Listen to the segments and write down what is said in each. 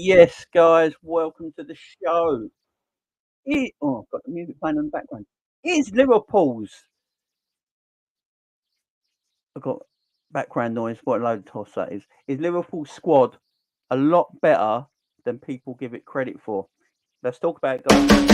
Yes, guys, welcome to the show. I've got the music playing in the background. Is Liverpool's I've got background noise, what a load of toss that is. Is Liverpool's squad a lot better than people give it credit for? Let's talk about it, guys.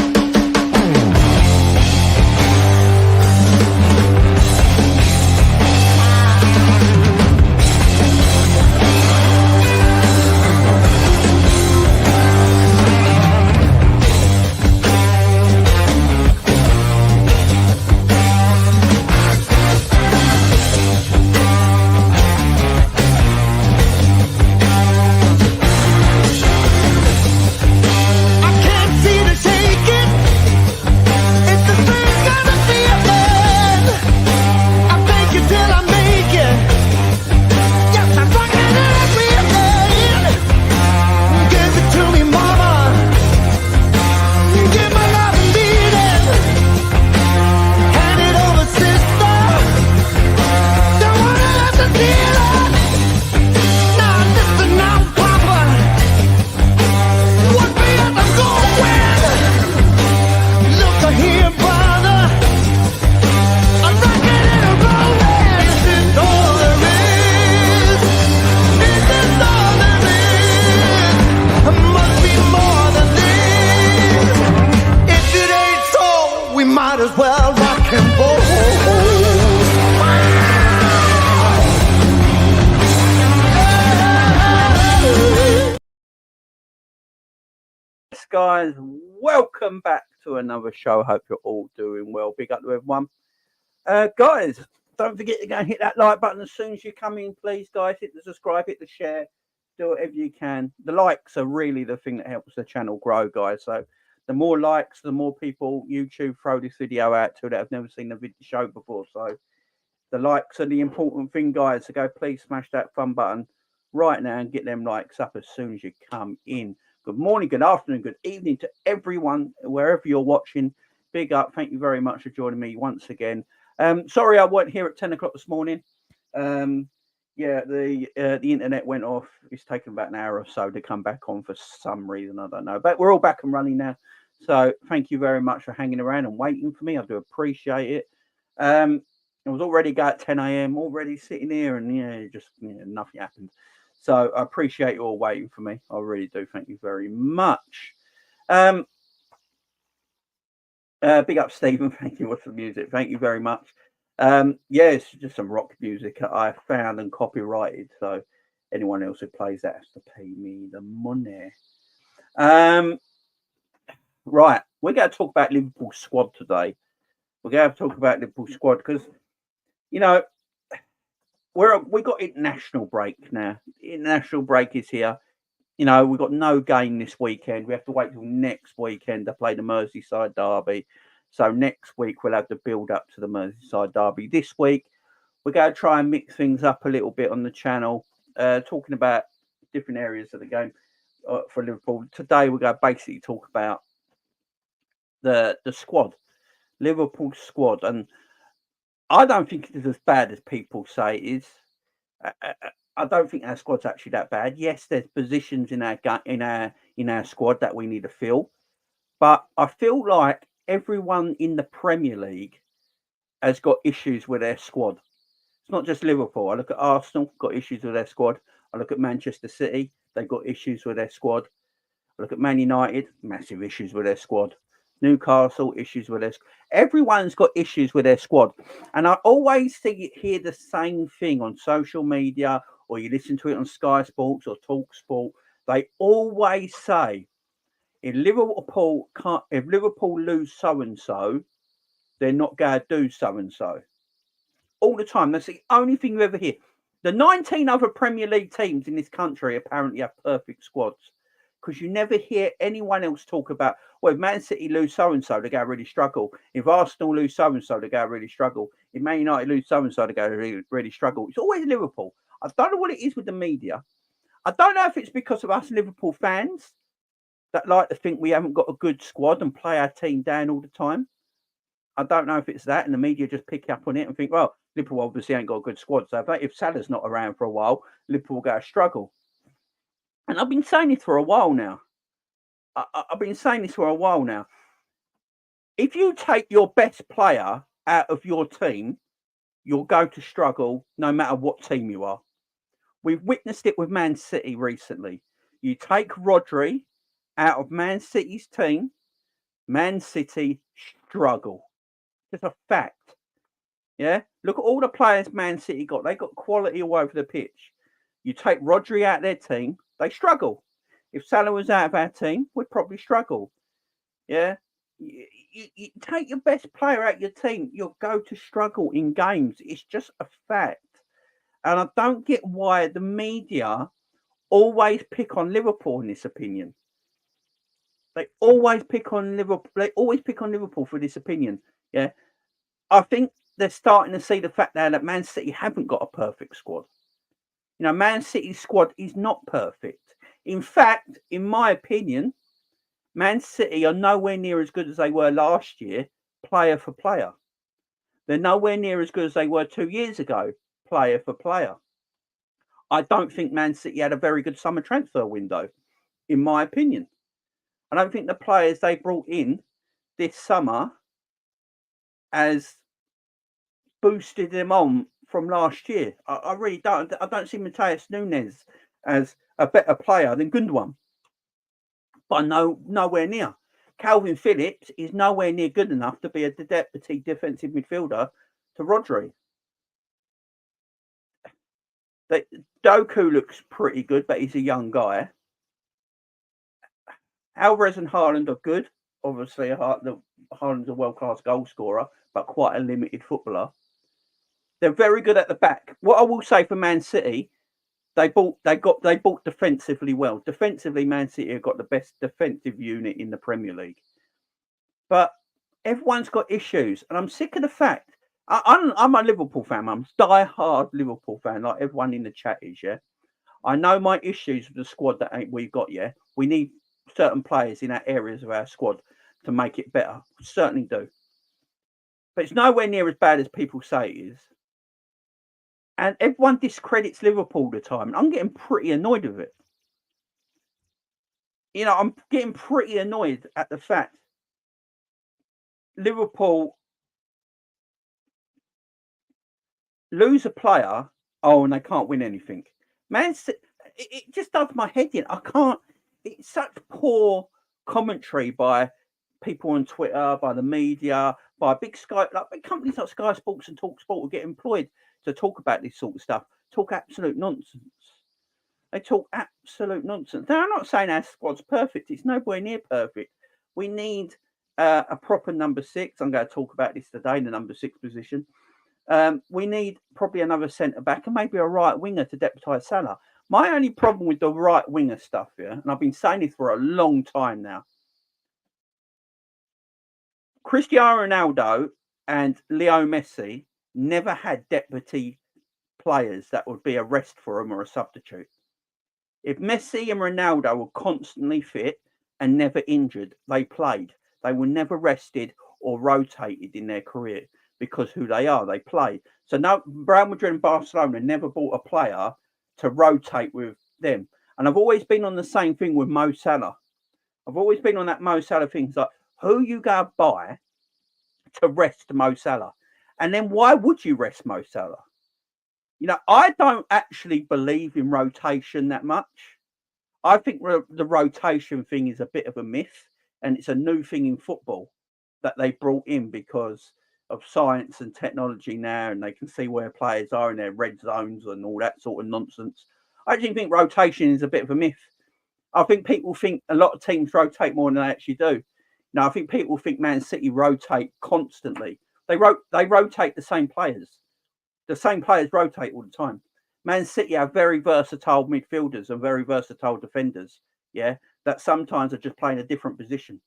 Guys, welcome back to another show. Hope you're all doing well. Big up to everyone. Guys, don't forget to go and hit that like button as soon as you come in, please, guys. Hit the subscribe, hit the share, do whatever you can. The likes are really the thing that helps the channel grow, guys. So the more likes, the more people YouTube throw this video out to that have never seen the show before. So the likes are the important thing, guys. So go, please smash that fun button right now and get them likes up as soon as you come in. Good morning, good afternoon, good evening to everyone, wherever you're watching. Big up. Thank you very much for joining me once again. Sorry I wasn't here at 10 o'clock this morning. Yeah, the internet went off. It's taken about an hour or so to come back on for some reason. I don't know. But we're all back and running now. So thank you very much for hanging around and waiting for me. I do appreciate it. I was already going at 10 a.m., already sitting here, and nothing happened. So I appreciate you all waiting for me. I really do. Thank you very much. Big up, Stephen. Thank you for the music. Thank you very much. It's just some rock music I found and copyrighted. So anyone else who plays that has to pay me the money. Right. We're going to talk about Liverpool squad today. We're going to talk about Liverpool squad because, we got international break now. International break is here. We've got no game this weekend. We have to wait till next weekend to play the Merseyside derby. So next week we'll have to build up to the Merseyside derby. This week we're going to try and mix things up a little bit on the channel, talking about different areas of the game for Liverpool. Today we're going to basically talk about the squad, Liverpool squad, and I don't think it's as bad as people say it is. I don't think our squad's actually that bad. Yes, there's positions in our squad that we need to fill, but I feel like everyone in the Premier League has got issues with their squad. It's not just Liverpool. I look at Arsenal, got issues with their squad. I look at Manchester City, they've got issues with their squad. I look at Man United, massive issues with their squad. Newcastle, issues with their squad. Everyone's got issues with their squad. And I always hear the same thing on social media, or you listen to it on Sky Sports or Talk Sport. They always say, if Liverpool lose so and so, they're not going to do so and so. All the time. That's the only thing you ever hear. The 19 other Premier League teams in this country apparently have perfect squads, because you never hear anyone else talk about, well, if Man City lose so and so, they're going to really struggle. If Arsenal lose so and so, they're going to really struggle. If Man United lose so and so, they're going to really struggle. It's always Liverpool. I don't know what it is with the media. I don't know if it's because of us Liverpool fans that like to think we haven't got a good squad and play our team down all the time. I don't know if it's that, and the media just pick up on it and think, well, Liverpool obviously ain't got a good squad. So if Salah's not around for a while, Liverpool are going to struggle. And I've been saying this for a while now. I've been saying this for a while now. If you take your best player out of your team, you're going to struggle no matter what team you are. We've witnessed it with Man City recently. You take Rodri out of Man City's team, Man City struggle. It's a fact. Yeah. Look at all the players Man City got. They got quality all over the pitch. You take Rodri out of their team, they struggle. If Salah was out of our team, we'd probably struggle. Yeah. You take your best player out of your team, you'll go to struggle in games. It's just a fact. And I don't get why the media always pick on Liverpool in this opinion. They always pick on Liverpool. They always pick on Liverpool for this opinion. Yeah. I think they're starting to see the fact now that Man City haven't got a perfect squad. You know, Man City's squad is not perfect. In fact, in my opinion, Man City are nowhere near as good as they were last year, player for player. They're nowhere near as good as they were 2 years ago, player for player. I don't think Man City had a very good summer transfer window, in my opinion. I don't think the players they brought in this summer has boosted them on from last year. I really don't. I don't see Mateus Nunes as a better player than Gundogan, but nowhere near. Calvin Phillips is nowhere near good enough to be a deputy defensive midfielder to Rodri. Doku looks pretty good, but he's a young guy. Alvarez and Haaland are good. Obviously, Haaland's a world-class goal scorer, but quite a limited footballer. They're very good at the back. What I will say for Man City, they bought defensively well. Defensively, Man City have got the best defensive unit in the Premier League. But everyone's got issues, and I'm sick of the fact. I'm a Liverpool fan. I'm a die-hard Liverpool fan, like everyone in the chat is. Yeah, I know my issues with the squad that we've got. Yeah, we need certain players in our areas of our squad to make it better. We certainly do. But it's nowhere near as bad as people say it is. And everyone discredits Liverpool all the time. I'm getting pretty annoyed with it. You know, I'm getting pretty annoyed at the fact Liverpool lose a player, and they can't win anything. Man, it just does my head in. I can't. It's such poor commentary by people on Twitter, by the media, by big Sky, like big companies like Sky Sports and Talk Sport will get employed to talk about this sort of stuff. Talk absolute nonsense. They talk absolute nonsense. Now, I'm not saying our squad's perfect. It's nowhere near perfect. We need a proper number 6. I'm going to talk about this today, the number 6 position. We need probably another centre back and maybe a right winger to deputise Salah. My only problem with the right winger stuff here, and I've been saying this for a long time now, Cristiano Ronaldo and Leo Messi never had deputy players that would be a rest for them or a substitute. If Messi and Ronaldo were constantly fit and never injured, they played. They were never rested or rotated in their career because who they are, they play. So no, Real Madrid and Barcelona never bought a player to rotate with them. And I've always been on the same thing with Mo Salah. I've always been on that Mo Salah thing. It's like, who you go buy to rest Mo Salah? And then why would you rest Mo Salah? You know, I don't actually believe in rotation that much. I think the rotation thing is a bit of a myth, and it's a new thing in football that they brought in because of science and technology now, and they can see where players are in their red zones and all that sort of nonsense. I actually think rotation is a bit of a myth. I think people think a lot of teams rotate more than they actually do. Now, I think people think Man City rotate constantly. They rotate the same players. The same players rotate all the time. Man City have very versatile midfielders and very versatile defenders, yeah, that sometimes are just playing a different position.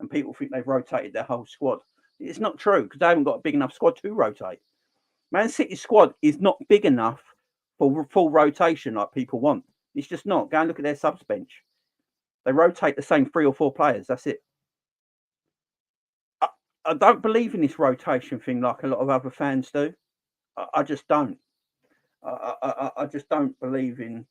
And people think they've rotated their whole squad. It's not true because they haven't got a big enough squad to rotate. Man City's squad is not big enough for full rotation like people want. It's just not. Go and look at their subs bench. They rotate the same 3 or 4 players. That's it. I don't believe in this rotation thing like a lot of other fans do. I just don't. I just don't believe in.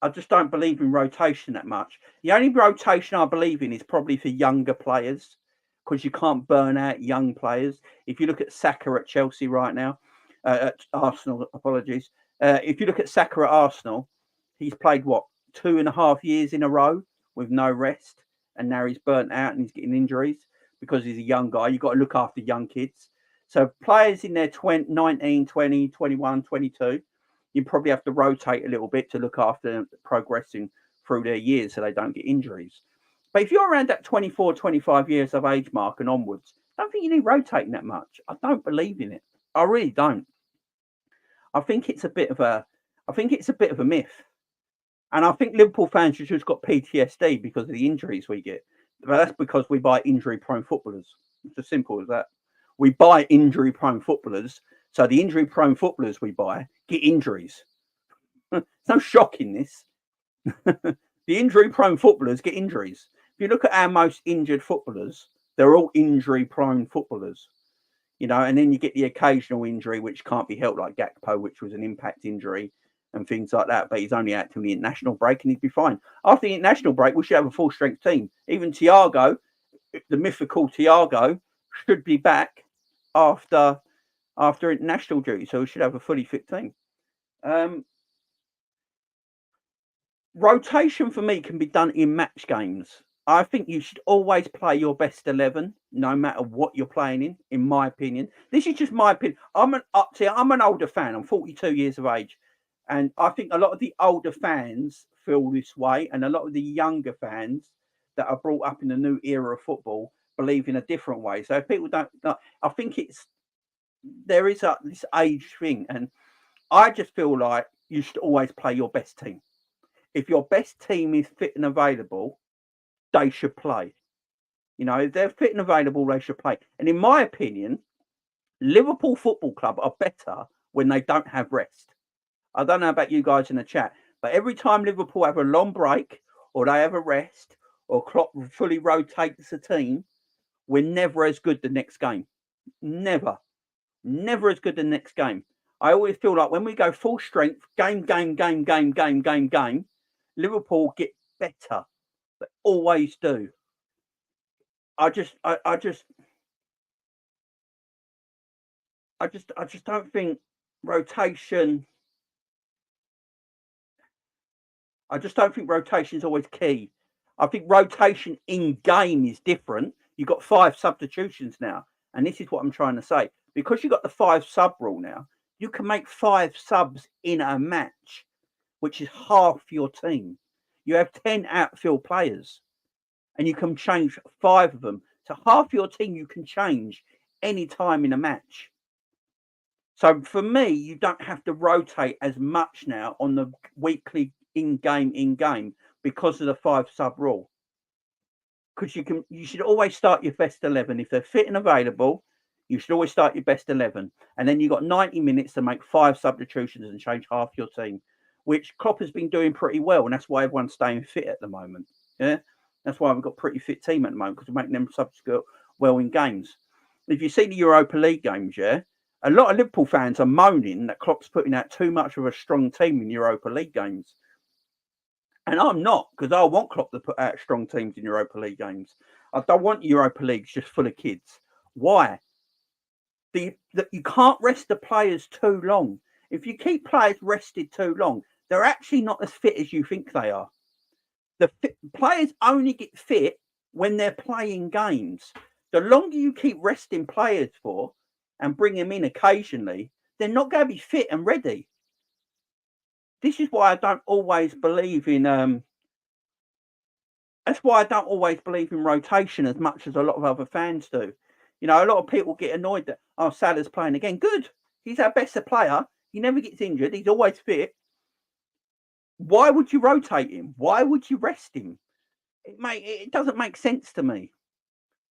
I just don't believe in rotation that much. The only rotation I believe in is probably for younger players because you can't burn out young players. If you look at Saka at Chelsea right now, at Arsenal, apologies. If you look at Saka at Arsenal, he's played what 2.5 years in a row with no rest, and now he's burnt out and he's getting injuries because he's a young guy. You've got to look after young kids. So players in their 19, 20, 21, 22, you probably have to rotate a little bit to look after them progressing through their years so they don't get injuries. But if you're around that 24, 25 years of age mark and onwards, I don't think you need rotating that much. I don't believe in it. I really don't. I think it's a bit of a myth. And I think Liverpool fans have just got PTSD because of the injuries we get. But that's because we buy injury-prone footballers. It's as simple as that. We buy injury-prone footballers, so the injury-prone footballers we buy get injuries. There's no shock in this. The injury-prone footballers get injuries. If you look at our most injured footballers, they're all injury-prone footballers. And then you get the occasional injury which can't be helped, like Gakpo, which was an impact injury and things like that. But he's only out till the international break and he'd be fine. After the international break, we should have a full-strength team. Even Thiago, the mythical Thiago, should be back after international duty, so we should have a fully fit team. Rotation for me can be done in match games. I think you should always play your best 11, no matter what you're playing in my opinion. This is just my opinion. I'm an older fan. I'm 42 years of age. And I think a lot of the older fans feel this way. And a lot of the younger fans that are brought up in the new era of football believe in a different way. So if people don't, I think there is this age thing. And I just feel like you should always play your best team. If your best team is fit and available, they should play. If they're fit and available, they should play. And in my opinion, Liverpool Football Club are better when they don't have rest. I don't know about you guys in the chat, but every time Liverpool have a long break or they have a rest or Klopp fully rotates the team, we're never as good the next game. Never as good the next game. I always feel like when we go full strength, game, Liverpool get better. They always do. I just don't think rotation. I just don't think rotation is always key. I think rotation in game is different. You've got 5 substitutions now, and this is what I'm trying to say. Because you've got the 5 sub rule now, you can make 5 subs in a match, which is half your team. You have 10 outfield players, and you can change 5 of them. So half your team you can change any time in a match. So for me, you don't have to rotate as much now on the weekly in-game because of the 5 sub rule. Because you should always start your best 11. If they're fit and available, you should always start your best 11. And then you've got 90 minutes to make 5 substitutions and change half your team, which Klopp has been doing pretty well. And that's why everyone's staying fit at the moment. Yeah. That's why we've got a pretty fit team at the moment, because we're making them substitute well in games. If you see the Europa League games, a lot of Liverpool fans are moaning that Klopp's putting out too much of a strong team in Europa League games. And I'm not, because I want Klopp to put out strong teams in Europa League games. I don't want Europa Leagues just full of kids. Why? You can't rest the players too long. If you keep players rested too long, they're actually not as fit as you think they are. The players only get fit when they're playing games. The longer you keep resting players for and bring them in occasionally, they're not going to be fit and ready. This is why I don't always believe in. That's why I don't always believe in rotation as much as a lot of other fans do. A lot of people get annoyed that Salah's playing again. Good, he's our best player. He never gets injured. He's always fit. Why would you rotate him? Why would you rest him? It doesn't make sense to me.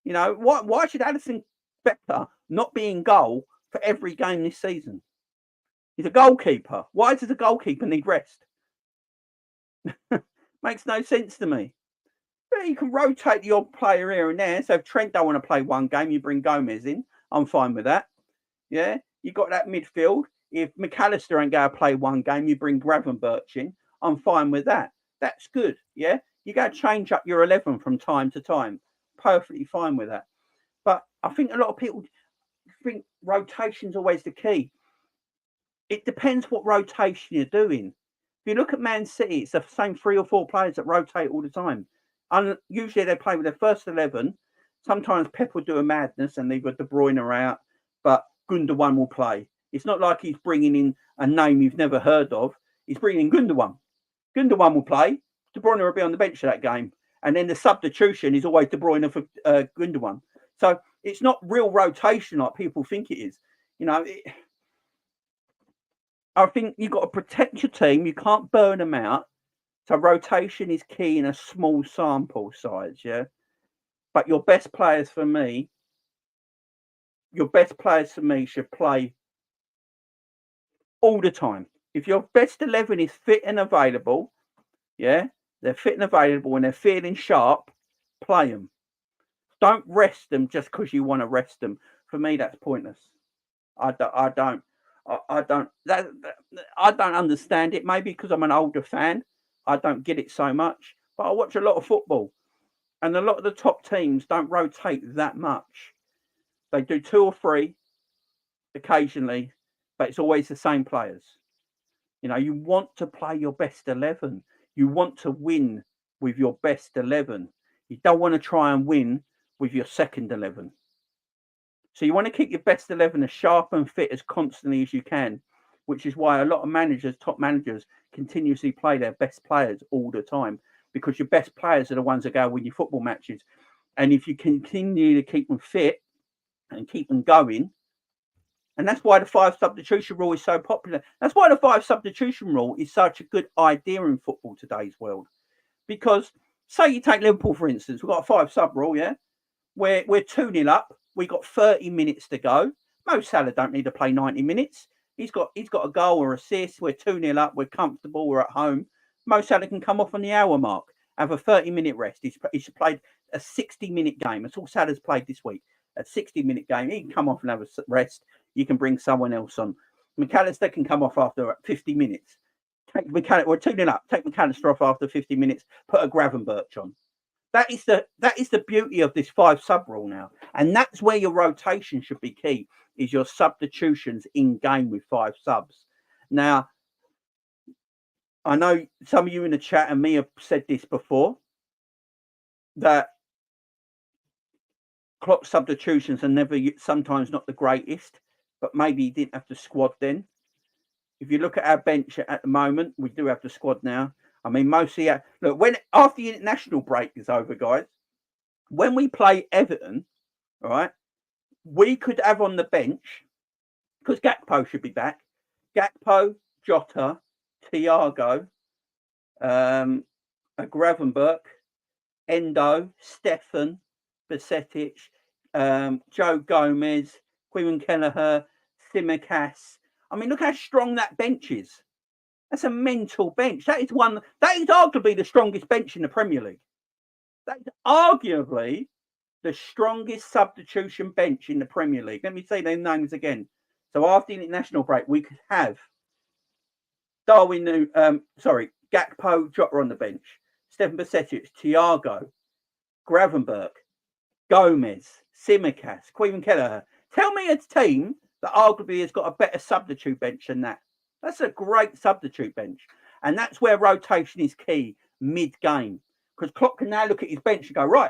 Why should Alisson Becker not be in goal for every game this season? He's a goalkeeper. Why does a goalkeeper need rest? Makes no sense to me. But you can rotate the odd player here and there. So if Trent don't want to play one game, you bring Gomez in. I'm fine with that. Yeah, you got that midfield. If McAllister ain't going to play one game, you bring Gravenberch in. I'm fine with that. That's good. Yeah. You got to change up your 11 from time to time. Perfectly fine with that. But I think a lot of people think rotation's always the key. It depends what rotation you're doing. If you look at Man City, it's the same 3 or 4 players that rotate all the time. And usually they play with their first 11. Sometimes Pep will do a madness and leave De Bruyne out, but Gundogan will play. It's not like he's bringing in a name you've never heard of. He's bringing in Gundogan. Gundogan will play. De Bruyne will be on the bench for that game. And then the substitution is always De Bruyne for Gundogan. So it's not real rotation like people think it is. You know, I think you've got to protect your team. You can't burn them out. So rotation is key in a small sample size, yeah? But your best players for me should play all the time. If your best 11 is fit and available, yeah, they're fit and available and they're feeling sharp, play them. Don't rest them just because you want to rest them. For me, that's pointless. I don't understand it. Maybe because I'm an older fan, I don't get it so much. But I watch a lot of football, and a lot of the top teams don't rotate that much. They do 2 or 3 occasionally, but it's always the same players. You know, you want to play your best 11. You want to win with your best 11. You don't want to try and win with your second 11. So you want to keep your best 11 as sharp and fit as constantly as you can, which is why a lot of managers, top managers, continuously play their best players all the time, because your best players are the ones that go win your football matches. And if you continue to keep them fit and keep them going, and that's why the 5 substitution rule is so popular. That's why the 5 substitution rule is such a good idea in football today's world. Because say you take Liverpool, for instance, we've got a 5 sub rule, yeah? We're 2-0 up. We got 30 minutes to go. Mo Salah don't need to play 90 minutes. He's got a goal or assist. We're 2-0 up. We're comfortable. We're at home. Mo Salah can come off on the hour mark, have a 30-minute rest. He's played a 60-minute game. That's all Salah's played this week. A 60-minute game. He can come off and have a rest. You can bring someone else on. McAllister can come off after 50 minutes. We're 2-0 up. Take McAllister off after 50 minutes. Put a Gravenberch on. That is the beauty of this 5 sub rule now. And that's where your rotation should be key, is your substitutions in game with 5 subs. Now, I know some of you in the chat and me have said this before, that Klopp substitutions are sometimes not the greatest, but maybe he didn't have the squad then. If you look at our bench at the moment, we do have the squad now. I mean, mostly look, after the international break is over, guys, when we play Everton, all right, we could have on the bench, because Gakpo should be back. Gakpo, Jota, Thiago, Gravenberch, Endo, Stefan, Basetic, Joe Gomez, Quinn Kelleher, Simicas. I mean, look how strong that bench is. That's a mental bench. That is arguably the strongest bench in the Premier League. That is arguably the strongest substitution bench in the Premier League. Let me say their names again. So after the international break, we could have Gakpo, Jota on the bench, Stefan Basetic, Thiago, Gravenberch, Gomez, Simicas, Quinn Kelleher. Tell me a team that arguably has got a better substitute bench than that. That's a great substitute bench. And that's where rotation is key mid-game. Because Klopp can now look at his bench and go, right,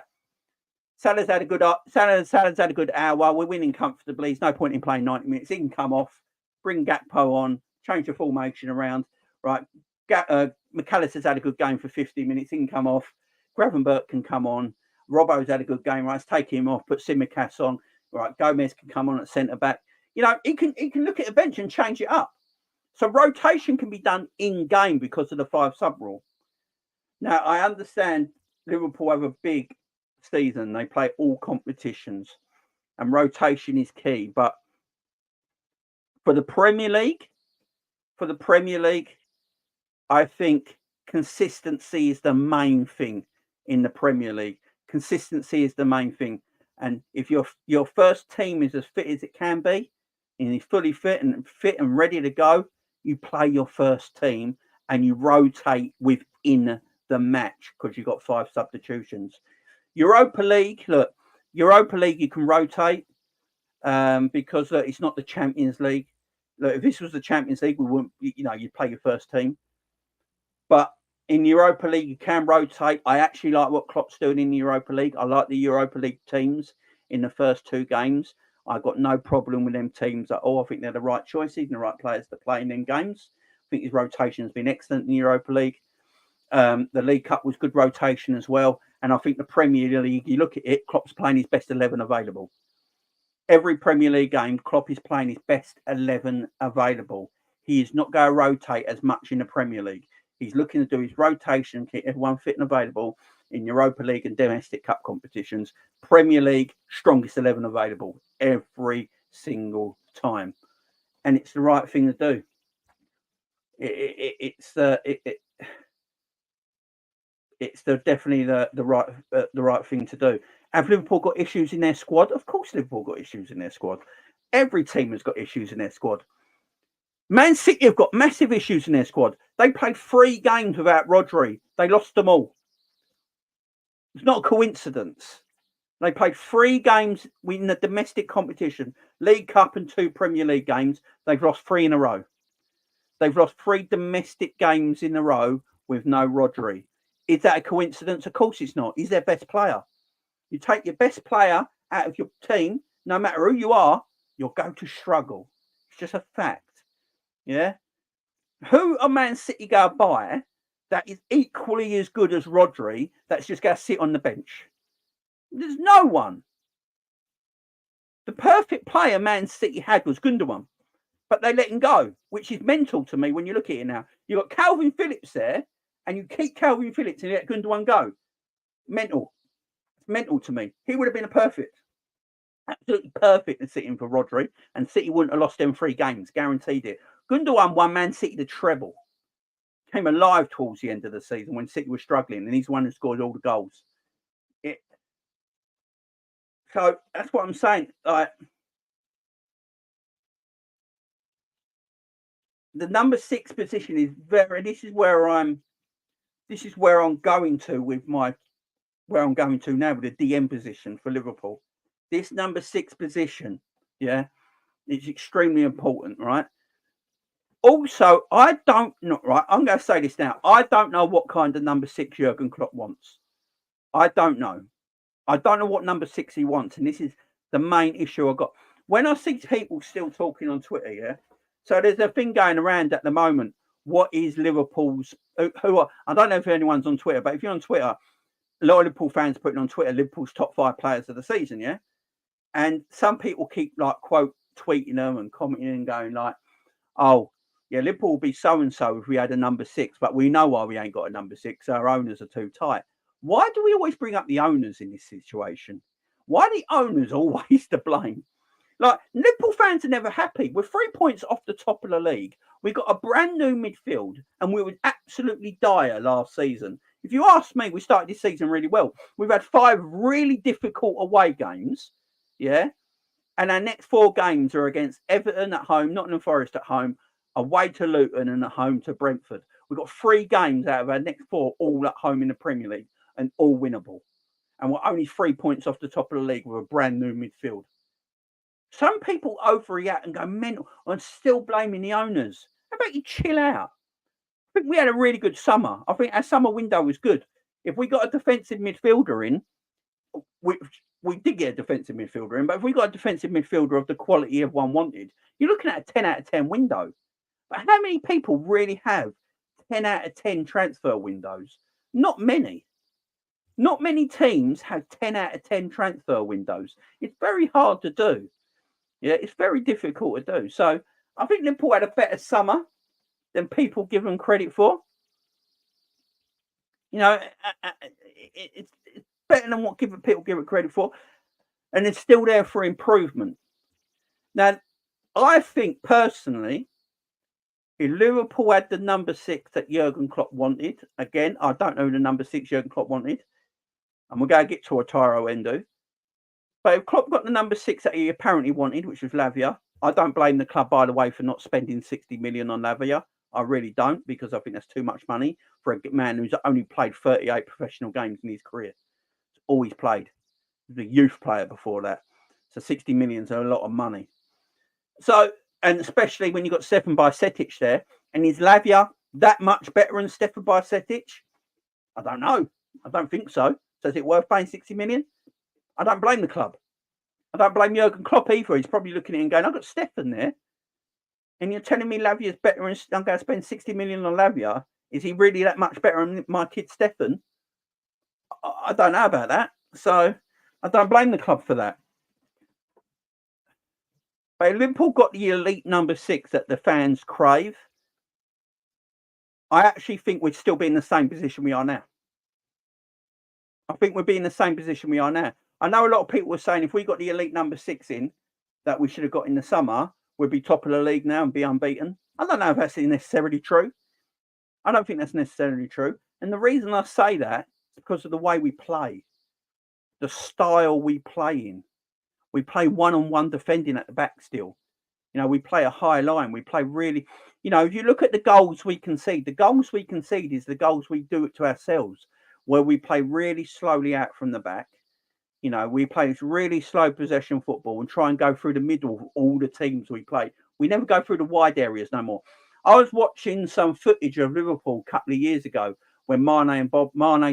Salah's had a good hour. We're winning comfortably. There's no point in playing 90 minutes. He can come off, bring Gakpo on, change the formation around. Right, McAllister's had a good game for 50 minutes. He can come off. Gravenberch can come on. Robbo's had a good game. Right, let's take him off. Put Simicas on. Right, Gomez can come on at centre back. You know, he can look at a bench and change it up. So rotation can be done in game because of the 5 sub rule. Now, I understand Liverpool have a big season. They play all competitions and rotation is key. But for the Premier League, I think consistency is the main thing in the Premier League. Consistency is the main thing. And if your first team is as fit as it can be, and is fully fit and ready to go, you play your first team and you rotate within the match because you've got 5 substitutions. Europa League, look, Europa League you can rotate because it's not the Champions League. Look, if this was the Champions League, we wouldn't, you'd play your first team. But in Europa League, you can rotate. I actually like what Klopp's doing in the Europa League. I like the Europa League teams in the first 2 games. I've got no problem with them teams at all. I think they're the right choices and the right players to play in them games. I think his rotation has been excellent in the Europa League. The League Cup was good rotation as well. And I think the Premier League, you look at it, Klopp's playing his best 11 available. Every Premier League game, Klopp is playing his best 11 available. He is not going to rotate as much in the Premier League. He's looking to do his rotation, keep everyone fit and available in Europa League and domestic cup competitions. Premier League, strongest 11 available every single time. And it's the right thing to do. It's definitely the right thing to do. Have Liverpool got issues in their squad? Of course Liverpool got issues in their squad. Every team has got issues in their squad. Man City have got massive issues in their squad. They played 3 games without Rodri. They lost them all. It's not a coincidence. They played 3 games in the domestic competition, League Cup and 2 Premier League games. They've lost 3 in a row. They've lost 3 domestic games in a row with no Rodri. Is that a coincidence? Of course it's not. He's their best player. You take your best player out of your team, no matter who you are, you're going to struggle. It's just a fact. Yeah. Who are Man City going to buy that is equally as good as Rodri that's just going to sit on the bench? There's no one. The perfect player Man City had was Gundogan, but they let him go, which is mental to me when you look at it now. You've got Calvin Phillips there, and you keep Calvin Phillips and you let Gundogan go. Mental. It's mental to me. He would have been absolutely perfect to sit in for Rodri, and City wouldn't have lost them 3 games, guaranteed it. Gundogan won Man City the treble. Came alive towards the end of the season when City was struggling, and he's the one who scored all the goals. So that's what I'm saying. Like, the number 6 position is very. This is where I'm going to with my. Where I'm going to now with the DM position for Liverpool. This number 6 position, yeah, is extremely important, right? Also, I'm going to say this now. I don't know what kind of number 6 Jurgen Klopp wants. I don't know. I don't know what number 6 he wants. And this is the main issue I got. When I see people still talking on Twitter, yeah, so there's a thing going around at the moment. What is Liverpool's, I don't know if anyone's on Twitter, but if you're on Twitter, a lot of Liverpool fans putting on Twitter Liverpool's top 5 players of the season, yeah? And some people keep quote tweeting them and commenting and going like, oh, yeah, Liverpool would be so-and-so if we had a number 6, but we know why we ain't got a number 6. Our owners are too tight. Why do we always bring up the owners in this situation? Why are the owners always to blame? Like, Liverpool fans are never happy. We're 3 points off the top of the league. We've got a brand new midfield, and we were absolutely dire last season. If you ask me, we started this season really well. We've had 5 really difficult away games, yeah? And our next 4 games are against Everton at home, Nottingham Forest at home, away to Luton, and at home to Brentford. We've got 3 games out of our next 4 all at home in the Premier League and all winnable. And we're only 3 points off the top of the league with a brand new midfield. Some people overreact and go mental and still blaming the owners. How about you chill out? I think we had a really good summer. I think our summer window was good. If we got a defensive midfielder in, we did get a defensive midfielder in, but if we got a defensive midfielder of the quality everyone wanted, you're looking at a 10 out of 10 window. But how many people really have 10 out of 10 transfer windows? Not many. Not many teams have 10 out of 10 transfer windows. It's very hard to do. Yeah, it's very difficult to do. So I think Liverpool had a better summer than people give them credit for. You know, it's better than what people give it credit for. And it's still there for improvement. Now, I think personally, if Liverpool had the number 6 that Jurgen Klopp wanted, again, I don't know who the number 6 Jurgen Klopp wanted, and we're going to get to Otaro Endo. But if Klopp got the number 6 that he apparently wanted, which was Lavia, I don't blame the club, by the way, for not spending 60 million on Lavia. I really don't, because I think that's too much money for a man who's only played 38 professional games in his career. He's always played. He was a youth player before that. So 60 million is a lot of money. So, and especially when you've got Stefan Bajcetic there, and is Lavia that much better than Stefan Bajcetic? I don't know. I don't think so. So is it worth paying 60 million? I don't blame the club. I don't blame Jurgen Klopp either. He's probably looking at it and going, I've got Stefan there, and you're telling me Lavia's better and I'm going to spend 60 million on Lavia. Is he really that much better than my kid Stefan? I don't know about that. So I don't blame the club for that. But Liverpool got the elite number 6 that the fans crave. I actually think we'd still be in the same position we are now. I think we'd be in the same position we are now. I know a lot of people were saying if we got the elite number 6 in that we should have got in the summer, we'd be top of the league now and be unbeaten. I don't know if that's necessarily true. I don't think that's necessarily true. And the reason I say that is because of the way we play, the style we play in. We play one-on-one defending at the back still. You know, we play a high line. We play really, you know, if you look at the goals we concede, the goals we concede is the goals we do it to ourselves, where we play really slowly out from the back. You know, we play this really slow possession football and try and go through the middle of all the teams we play. We never go through the wide areas no more. I was watching some footage of Liverpool a couple of years ago when Mane,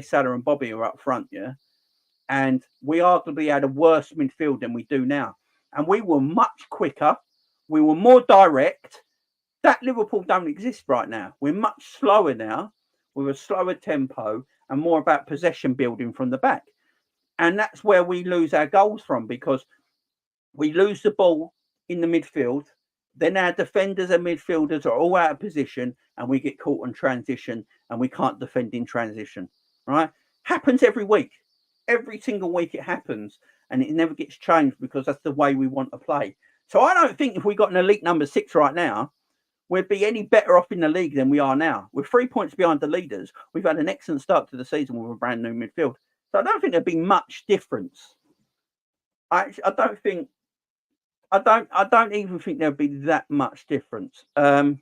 Salah and Bobby were up front, yeah? And we arguably had a worse midfield than we do now. And we were much quicker. We were more direct. That Liverpool don't exist right now. We're much slower now. With a slower tempo and more about possession building from the back. And that's where we lose our goals from, because we lose the ball in the midfield. Then our defenders and midfielders are all out of position and we get caught on transition and we can't defend in transition, right? Happens every week. Every single week it happens, and it never gets changed because that's the way we want to play. So I don't think if we got an elite number 6 right now, we'd be any better off in the league than we are now. We're 3 points behind the leaders. We've had an excellent start to the season with a brand new midfield. So I don't think there'd be much difference. I don't even think there'd be that much difference. But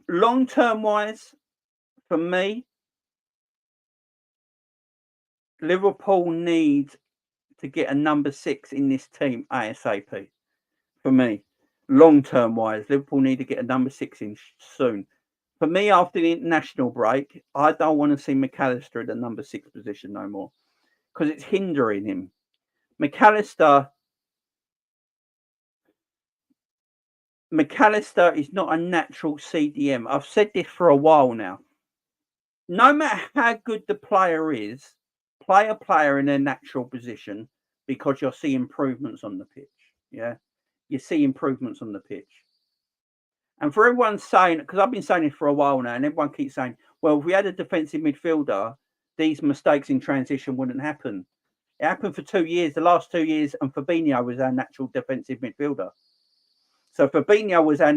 long-term wise, for me, Liverpool need to get a number 6 in this team ASAP. For me, long-term wise, Liverpool need to get a number 6 in soon. For me, after the international break, I don't want to see McAllister at the number 6 position no more, because it's hindering him. McAllister is not a natural CDM. I've said this for a while now. No matter how good the player is, play a player in their natural position, because you'll see improvements on the pitch. Yeah, you see improvements on the pitch. And for everyone saying, because I've been saying it for a while now, and everyone keeps saying, well, if we had a defensive midfielder, these mistakes in transition wouldn't happen. It happened for 2 years, the last 2 years, and Fabinho was our natural defensive midfielder. So Fabinho was our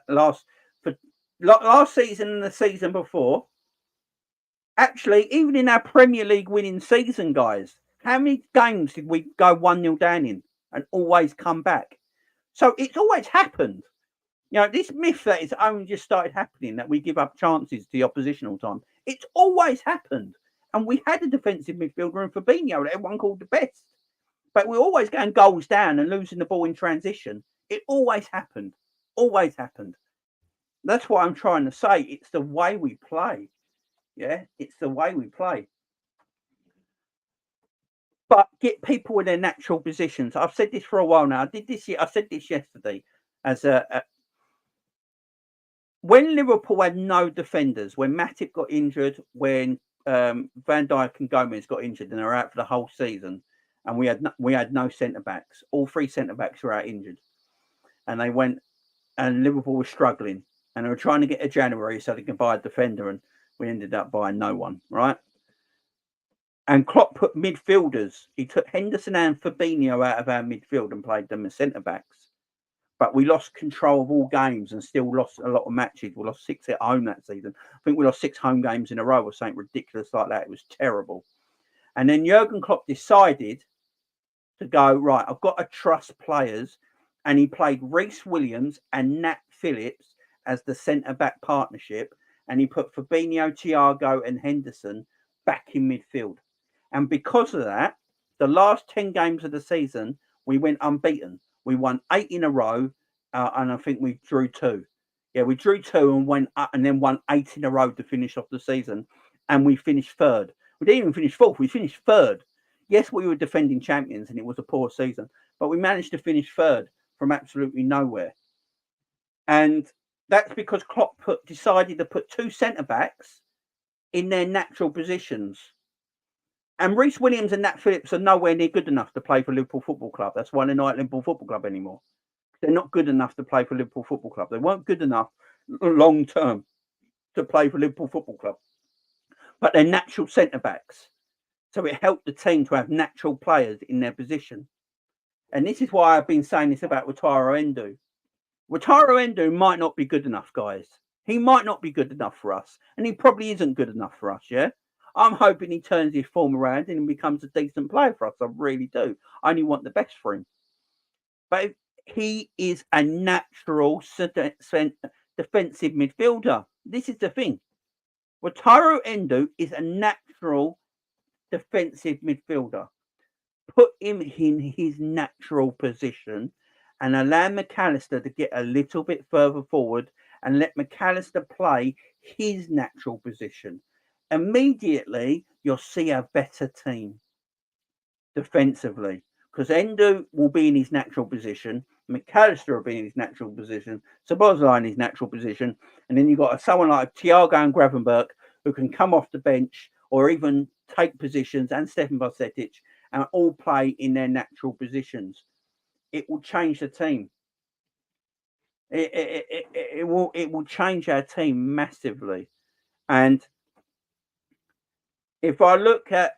last season and the season before. Actually, even in our Premier League winning season, guys, how many games did we go 1-0 down in and always come back? So it's always happened. You know, this myth that it's only just started happening, that we give up chances to the opposition all the time, it's always happened. And we had a defensive midfielder in Fabinho that everyone called the best. But we're always going goals down and losing the ball in transition. It always happened. Always happened. That's what I'm trying to say. It's the way we play. Yeah, it's the way we play. But get people in their natural positions. I've said this for a while now. I said this yesterday as when Liverpool had no defenders, when Matip got injured, when Van Dijk and Gomez got injured and they were out for the whole season, and we had no centre backs. All 3 centre backs were out injured, and they went, and Liverpool was struggling, and they were trying to get a January so they could buy a defender, and we ended up buying no one, right? And Klopp put midfielders. He took Henderson and Fabinho out of our midfield and played them as centre backs. But we lost control of all games and still lost a lot of matches. We lost 6 at home that season. I think we lost 6 home games in a row or something ridiculous like that. It was terrible. And then Jurgen Klopp decided to go, right, I've got to trust players and he played Reece Williams and Nat Phillips as the centre-back partnership, and he put Fabinho, Thiago and Henderson back in midfield. And because of that, the last 10 games of the season, we went unbeaten. We won 8 in a row, and I think we drew 2. Yeah, we drew 2 and went up, and then won 8 in a row to finish off the season, and we finished third. We didn't even finish fourth, we finished third. Yes, we were defending champions, and it was a poor season, but we managed to finish third from absolutely nowhere. And that's because Klopp decided to put 2 centre-backs in their natural positions. And Reece Williams and Nat Phillips are nowhere near good enough to play for Liverpool Football Club. That's why they're not at Liverpool Football Club anymore. They're not good enough to play for Liverpool Football Club. They weren't good enough long term to play for Liverpool Football Club. But they're natural centre-backs. So it helped the team to have natural players in their position. And this is why I've been saying this about Wataru Endo. Wataru Endo might not be good enough, guys. He might not be good enough for us. And he probably isn't good enough for us, yeah? I'm hoping he turns his form around and becomes a decent player for us. I really do. I only want the best for him. But he is a natural defensive midfielder. This is the thing. Wataru Endo is a natural defensive midfielder. Put him in his natural position and allow McAllister to get a little bit further forward and let McAllister play his natural position. Immediately, you'll see a better team defensively because Endo will be in his natural position, McAllister will be in his natural position, Szoboszlai in his natural position, and then you've got someone like Thiago and Gravenberch who can come off the bench or even take positions, and Stefan Bajcetic, and all play in their natural positions. It will change the team. It will change our team massively. And if I look at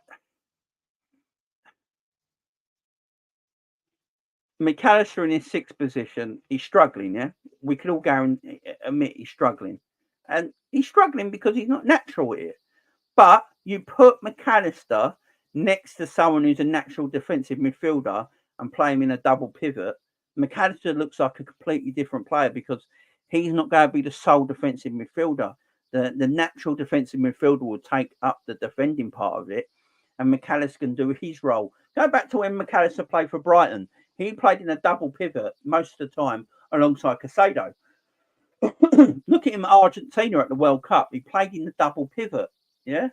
McAllister in his 6th position, he's struggling, yeah? We could all go and admit he's struggling. And he's struggling because he's not natural here. But you put McAllister next to someone who's a natural defensive midfielder and play him in a double pivot, McAllister looks like a completely different player because he's not going to be the sole defensive midfielder. The natural defensive midfielder will take up the defending part of it, and McAllister can do his role. Go back to when McAllister played for Brighton. He played in a double pivot most of the time alongside Caceido. Look at him at Argentina at the World Cup. He played in the double pivot. Yeah,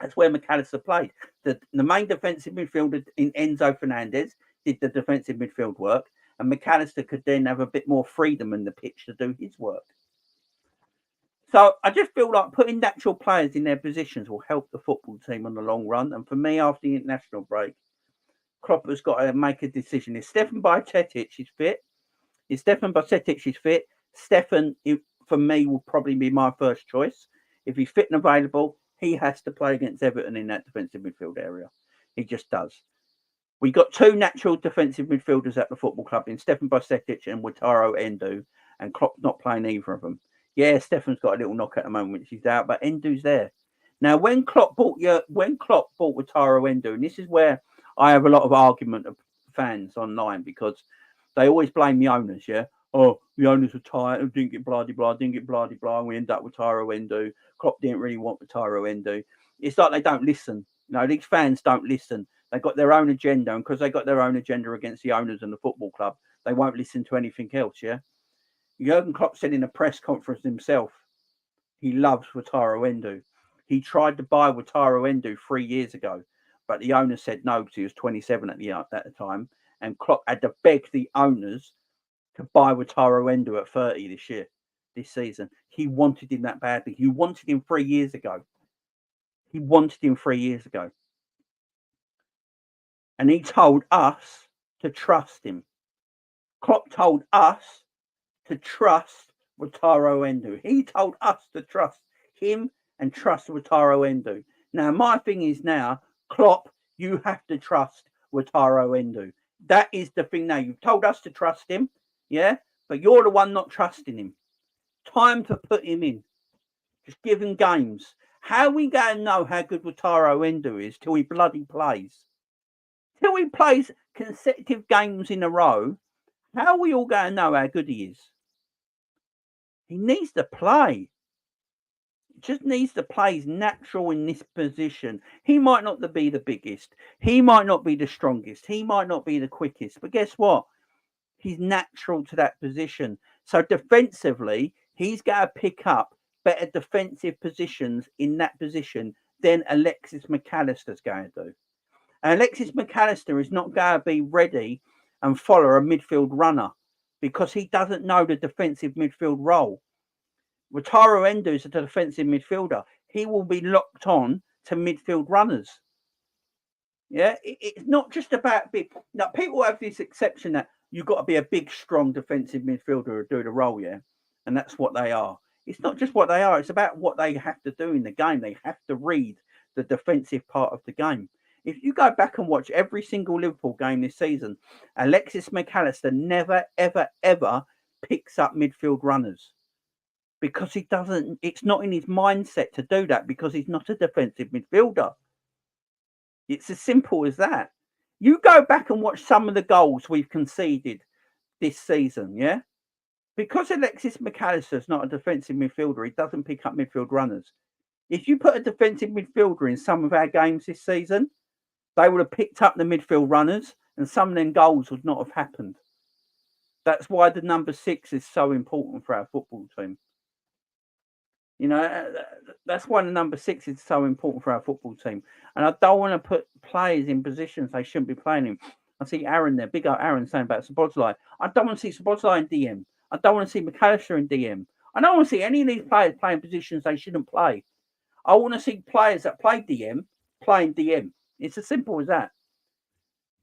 that's where McAllister played. The main defensive midfielder in Enzo Fernandez did the defensive midfield work, and McAllister could then have a bit more freedom in the pitch to do his work. So I just feel like putting natural players in their positions will help the football team on the long run. And for me, after the international break, Klopp has got to make a decision. If Stefan Bajcetic is fit, Stefan, for me, will probably be my first choice. If he's fit and available, he has to play against Everton in that defensive midfield area. He just does. We got 2 natural defensive midfielders at the football club in Stefan Bajcetic and Wataru Endo, and Klopp's not playing either of them. Yeah, Stefan's got a little knock at the moment, which he's out, but Endo's there. Now, when Klopp bought Wataru Endo, and this is where I have a lot of argument of fans online because they always blame the owners, yeah? Oh, the owners were tired, didn't get blah, and we end up with Wataru Endo. Klopp didn't really want Wataru Endo. It's like they don't listen. These fans don't listen. They've got their own agenda, and because they got their own agenda against the owners and the football club, they won't listen to anything else, yeah? Jurgen Klopp said in a press conference himself, he loves Wataru Endo. He tried to buy Wataru Endo 3 years ago, but the owner said no because he was 27 at the time, and Klopp had to beg the owners to buy Wataru Endo at 30 this season. He wanted him that badly. He wanted him 3 years ago. And he told us to trust him. Klopp told us to trust Wataru Endo. He told us to trust him and trust Wataru Endo. Now, my thing is now, Klopp, you have to trust Wataru Endo. That is the thing now. You've told us to trust him, yeah? But you're the one not trusting him. Time to put him in. Just give him games. How are we going to know how good Wataru Endo is till he bloody plays? Till he plays consecutive games in a row, How are we all going to know how good he is? He needs to play. Just needs to play. He's natural in this position. He might not be the biggest. He might not be the strongest. He might not be the quickest. But guess what? He's natural to that position. So defensively, he's going to pick up better defensive positions in that position than Alexis McAllister's going to do. And Alexis McAllister is not going to be ready and follow a midfield runner because he doesn't know the defensive midfield role. Wataru Endo is a defensive midfielder. He will be locked on to midfield runners. Yeah, it's not just about big. Now, people have this exception that you've got to be a big, strong defensive midfielder to do the role, yeah, and that's what they are. It's not just what they are; it's about what they have to do in the game. They have to read the defensive part of the game. If you go back and watch every single Liverpool game this season, Alexis McAllister never, ever, ever picks up midfield runners because he doesn't. It's not in his mindset to do that because he's not a defensive midfielder. It's as simple as that. You go back and watch some of the goals we've conceded this season, yeah? Because Alexis McAllister's not a defensive midfielder, he doesn't pick up midfield runners. If you put a defensive midfielder in some of our games this season, they would have picked up the midfield runners and some of them goals would not have happened. That's why the number 6 is so important for our football team. You know, that's why the number 6 is so important for our football team. And I don't want to put players in positions they shouldn't be playing in. I see Aaron there, big up Aaron saying about Szoboszlai. I don't want to see Szoboszlai in DM. I don't want to see McAllister in DM. I don't want to see any of these players playing positions they shouldn't play. I want to see players that play DM playing DM. It's as simple as that.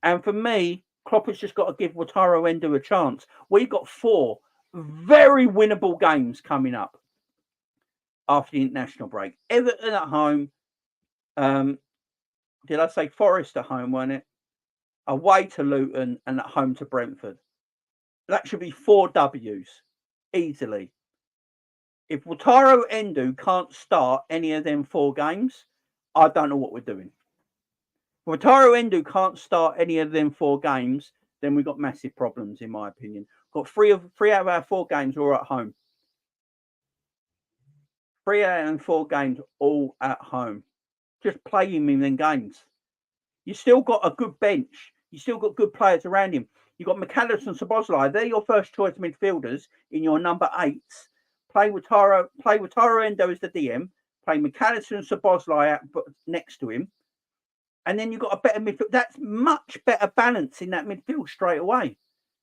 And for me, Klopp has just got to give Wataru Endo a chance. We've got 4 very winnable games coming up after the international break. Everton at home. Did I say Forest at home, wasn't it? Away to Luton and at home to Brentford. That should be 4 W's easily. If Wataru Endo can't start any of them 4 games, I don't know what we're doing. If Wataru Endo can't start any of them 4 games, then we've got massive problems, in my opinion. Got 3 out of our 4 games all at home. 3 out of 4 games all at home. Just play him in them games. You still got a good bench. You still got good players around him. You've got McAllister and Szoboszlai. They're your first choice midfielders in your number 8s. Play Wataru Endo as the DM. Play McAllister and Szoboszlai out next to him. And then you've got a better midfield. That's much better balance in that midfield straight away.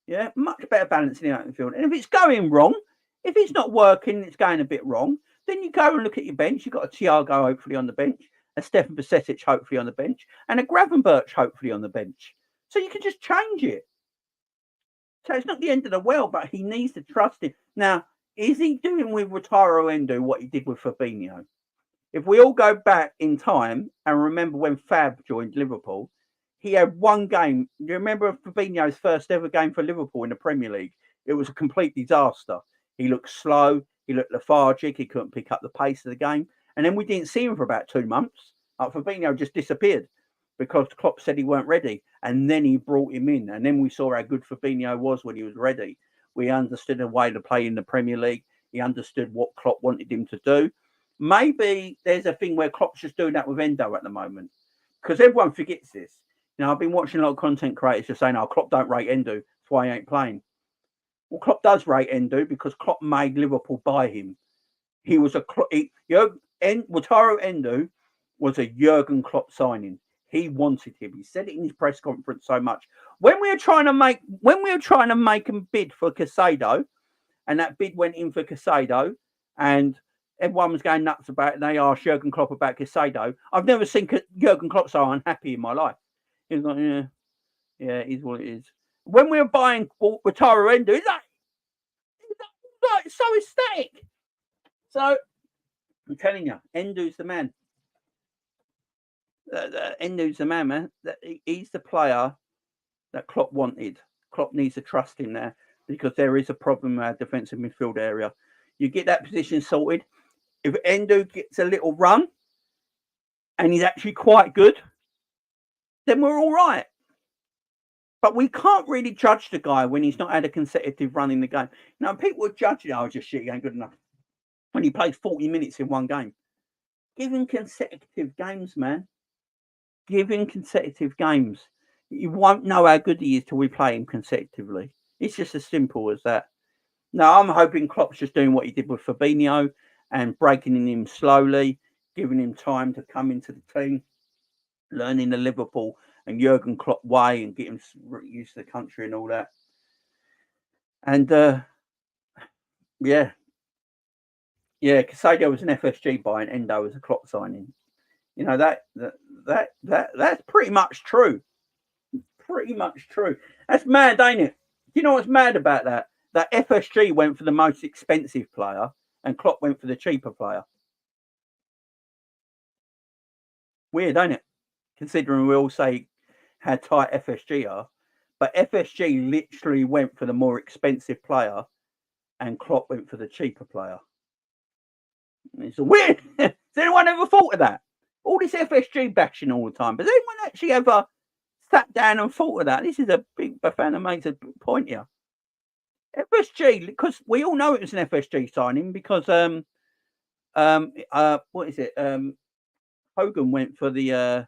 Yeah, much better balance in that midfield. And if it's going wrong, if it's not working, it's going a bit wrong, then you go and look at your bench. You've got a Thiago hopefully on the bench, a Stefan Bajcetic hopefully on the bench, and a Gravenberch hopefully on the bench. So you can just change it. So it's not the end of the world, but he needs to trust him. Now, is he doing with Wataru Endo what he did with Fabinho? If we all go back in time and remember when Fab joined Liverpool, he had 1 game. Do you remember Fabinho's first ever game for Liverpool in the Premier League? It was a complete disaster. He looked slow. He looked lethargic. He couldn't pick up the pace of the game. And then we didn't see him for about 2 months. Fabinho just disappeared because Klopp said he weren't ready. And then he brought him in. And then we saw how good Fabinho was when he was ready. We understood the way to play in the Premier League. He understood what Klopp wanted him to do. Maybe there's a thing where Klopp's just doing that with Endo at the moment. Because everyone forgets this. You know, I've been watching a lot of content creators just saying, oh, Klopp don't rate Endo. That's why he ain't playing. Well, Klopp does rate Endo because Klopp made Liverpool buy him. He was Wataru Endo was a Jurgen Klopp signing. He wanted him. He said it in his press conference so much. When we were trying to make a bid for Caceido, and that bid went in for Caceido, and everyone was going nuts about it, and they asked Jurgen Klopp about Caceido. I've never seen Jurgen Klopp so unhappy in my life. He was like, yeah, it is what it is. When we were buying Wataru Endo, he's like so ecstatic. So I'm telling you, Endo's the man. Endo's the man, man. He's the player that Klopp wanted. Klopp needs to trust him there because there is a problem in our defensive midfield area. You get that position sorted. If Endo gets a little run and he's actually quite good, then we're all right. But we can't really judge the guy when he's not had a consecutive run in the game. Now, people are judging, oh, just shit, he ain't good enough. When he plays 40 minutes in one game. Give him consecutive games, man. Give him consecutive games. You won't know how good he is till we play him consecutively. It's just as simple as that. Now, I'm hoping Klopp's just doing what he did with Fabinho and breaking him slowly, giving him time to come into the team, learning the Liverpool and Jurgen Klopp way and get him used to the country and all that. And, yeah. Yeah, Caceido was an FSG buy and Endo was a Klopp signing. You know, that's pretty much true. Pretty much true. That's mad, ain't it? You know what's mad about that? That FSG went for the most expensive player and Klopp went for the cheaper player. Weird, ain't it? Considering we all say how tight FSG are. But FSG literally went for the more expensive player and Klopp went for the cheaper player. It's weird. Has anyone ever thought of that? All this FSG bashing all the time. But has anyone actually ever sat down and thought of that? This is a big Bafana makes a point here. FSG, because we all know it was an FSG signing because what is it? Hogan went for the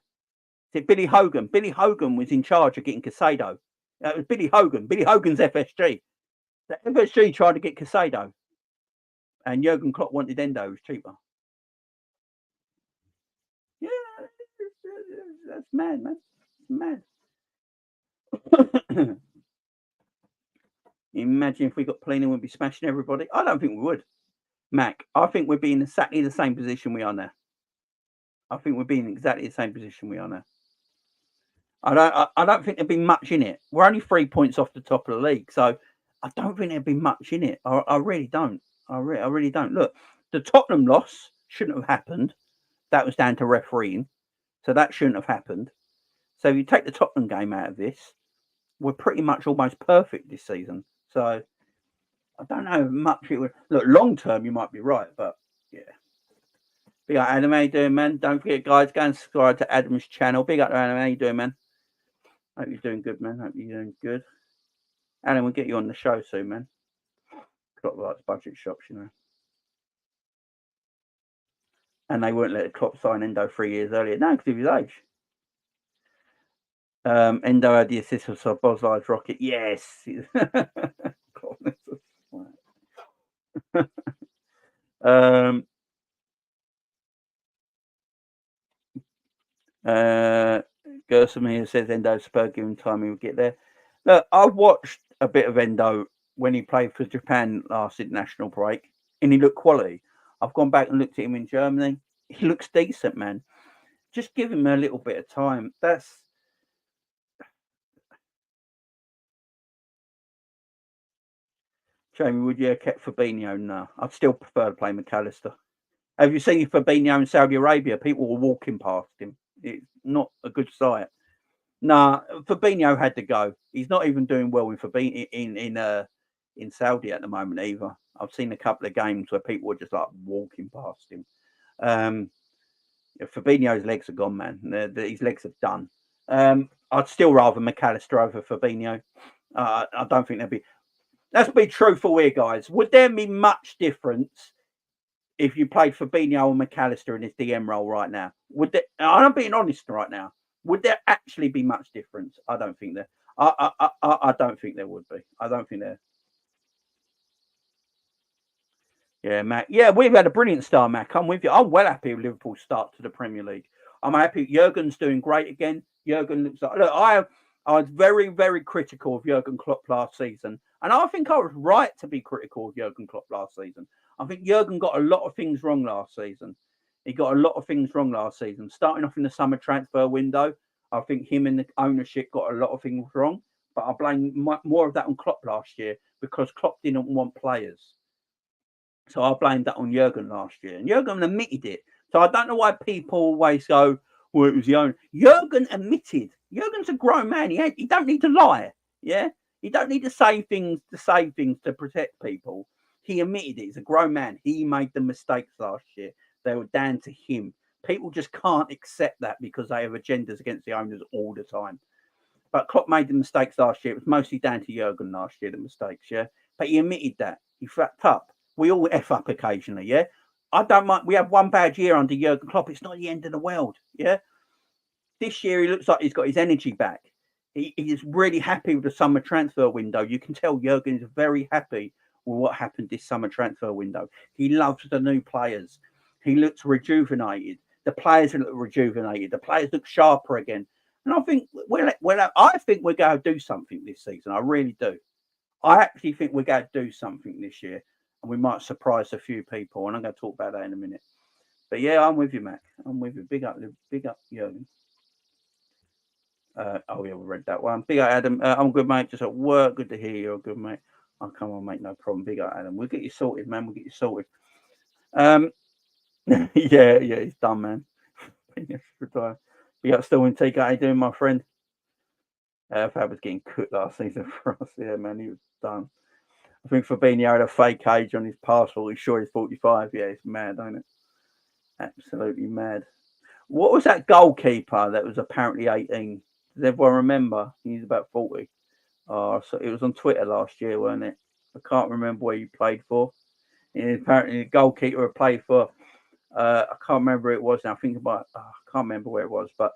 Billy Hogan. Billy Hogan was in charge of getting Caceido. It was Billy Hogan. Billy Hogan's FSG. The FSG tried to get Caceido. And Jurgen Klopp wanted Endo, it was cheaper. Yeah, that's mad, man. Mad. Imagine if we got Pliny, we'd be smashing everybody. I don't think we would. Mac, I think we'd be in exactly the same position we are now. I think we'd be in exactly the same position we are now. I don't think there'd be much in it. We're only 3 points off the top of the league, so I don't think there'd be much in it. I really don't. I really don't. Look, the Tottenham loss shouldn't have happened. That was down to refereeing, so that shouldn't have happened. So if you take the Tottenham game out of this, we're pretty much almost perfect this season. So I don't know much it would look long term. You might be right, but yeah. Big up Adam, how you doing, man? Don't forget, guys, go and subscribe to Adam's channel. Big up to Adam, how you doing, man? Hope you're doing good, man. Hope you're doing good. Adam, we'll get you on the show soon, man. Klopp likes budget shops, you know. And they wouldn't let Klopp sign Endo 3 years earlier. No, because of his age. Endo had the assist for Boslide's rocket. Yes. Gershom here says Endo Spur, give him time, he will get there. Look, I watched a bit of Endo when he played for Japan last international break, and he looked quality. I've gone back and looked at him in Germany. He looks decent, man. Just give him a little bit of time. That's Jamie, would you have kept Fabinho? No. I'd still prefer to play McAllister. Have you seen Fabinho in Saudi Arabia? People were walking past him. It's not a good sight. Nah, Fabinho had to go. He's not even doing well with Fabinho in Saudi at the moment either. I've seen a couple of games where people were just like walking past him. Fabinho's legs are gone, man. His legs are done. I'd still rather McAllister over Fabinho. I don't think there'd be. Let's be truthful here, guys. Would there be much difference if you played Fabinho or McAllister in his DM role right now? Would there? I'm being honest right now. Would there actually be much difference? I don't think there. I don't think there would be. I don't think there. Yeah, Mac. Yeah, we've had a brilliant start, Mac. I'm with you. I'm well happy with Liverpool's start to the Premier League. I'm happy. Jurgen's doing great again. Jurgen looks like. Look, I was very, very critical of Jurgen Klopp last season, and I think I was right to be critical of Jurgen Klopp last season. I think Jurgen got a lot of things wrong last season. He got a lot of things wrong last season. Starting off in the summer transfer window, I think him and the ownership got a lot of things wrong. But I blame more of that on Klopp last year because Klopp didn't want players. So I blamed that on Jurgen last year. And Jurgen admitted it. So I don't know why people always go, well, it was the owner. Jurgen admitted. Jurgen's a grown man. He don't need to lie. Yeah? He don't need to say things to protect people. He admitted it. He's a grown man. He made the mistakes last year. They were down to him. People just can't accept that because they have agendas against the owners all the time. But Klopp made the mistakes last year. It was mostly down to Jurgen last year, the mistakes, yeah. But he admitted that. He fucked up. We all F up occasionally, yeah. I don't mind. We have one bad year under Jurgen Klopp. It's not the end of the world, yeah. This year, he looks like he's got his energy back. He is really happy with the summer transfer window. You can tell Jurgen is very happy with what happened this summer transfer window. He loves the new players. He looks rejuvenated. The players look rejuvenated. The players look sharper again. And I think I think we're going to do something this season. I really do. I actually think we're going to do something this year, and we might surprise a few people. And I'm going to talk about that in a minute. But yeah, I'm with you, Mac. I'm with you. Big up, Jurgen. Oh yeah, we read that one. Big up, Adam. I'm good, mate. Just at work. Good to hear you're good, mate. Oh, come on, mate. No problem. Big up, Adam. We'll get you sorted, man. We'll get you sorted. Yeah, he's done, man. Big up, still in TK. How you doing, my friend? Fab was getting cooked last season for us. Yeah, man, he was done. I think Fabinho had a fake age on his passport. He's sure he's 45. Yeah, it's mad, ain't it? Absolutely mad. What was that goalkeeper that was apparently 18? Does everyone remember? He's about 40. Oh, so it was on Twitter last year, wasn't it? I can't remember where he played for. And apparently, the goalkeeper played for. I can't remember who it was now. I think about. I can't remember where it was, but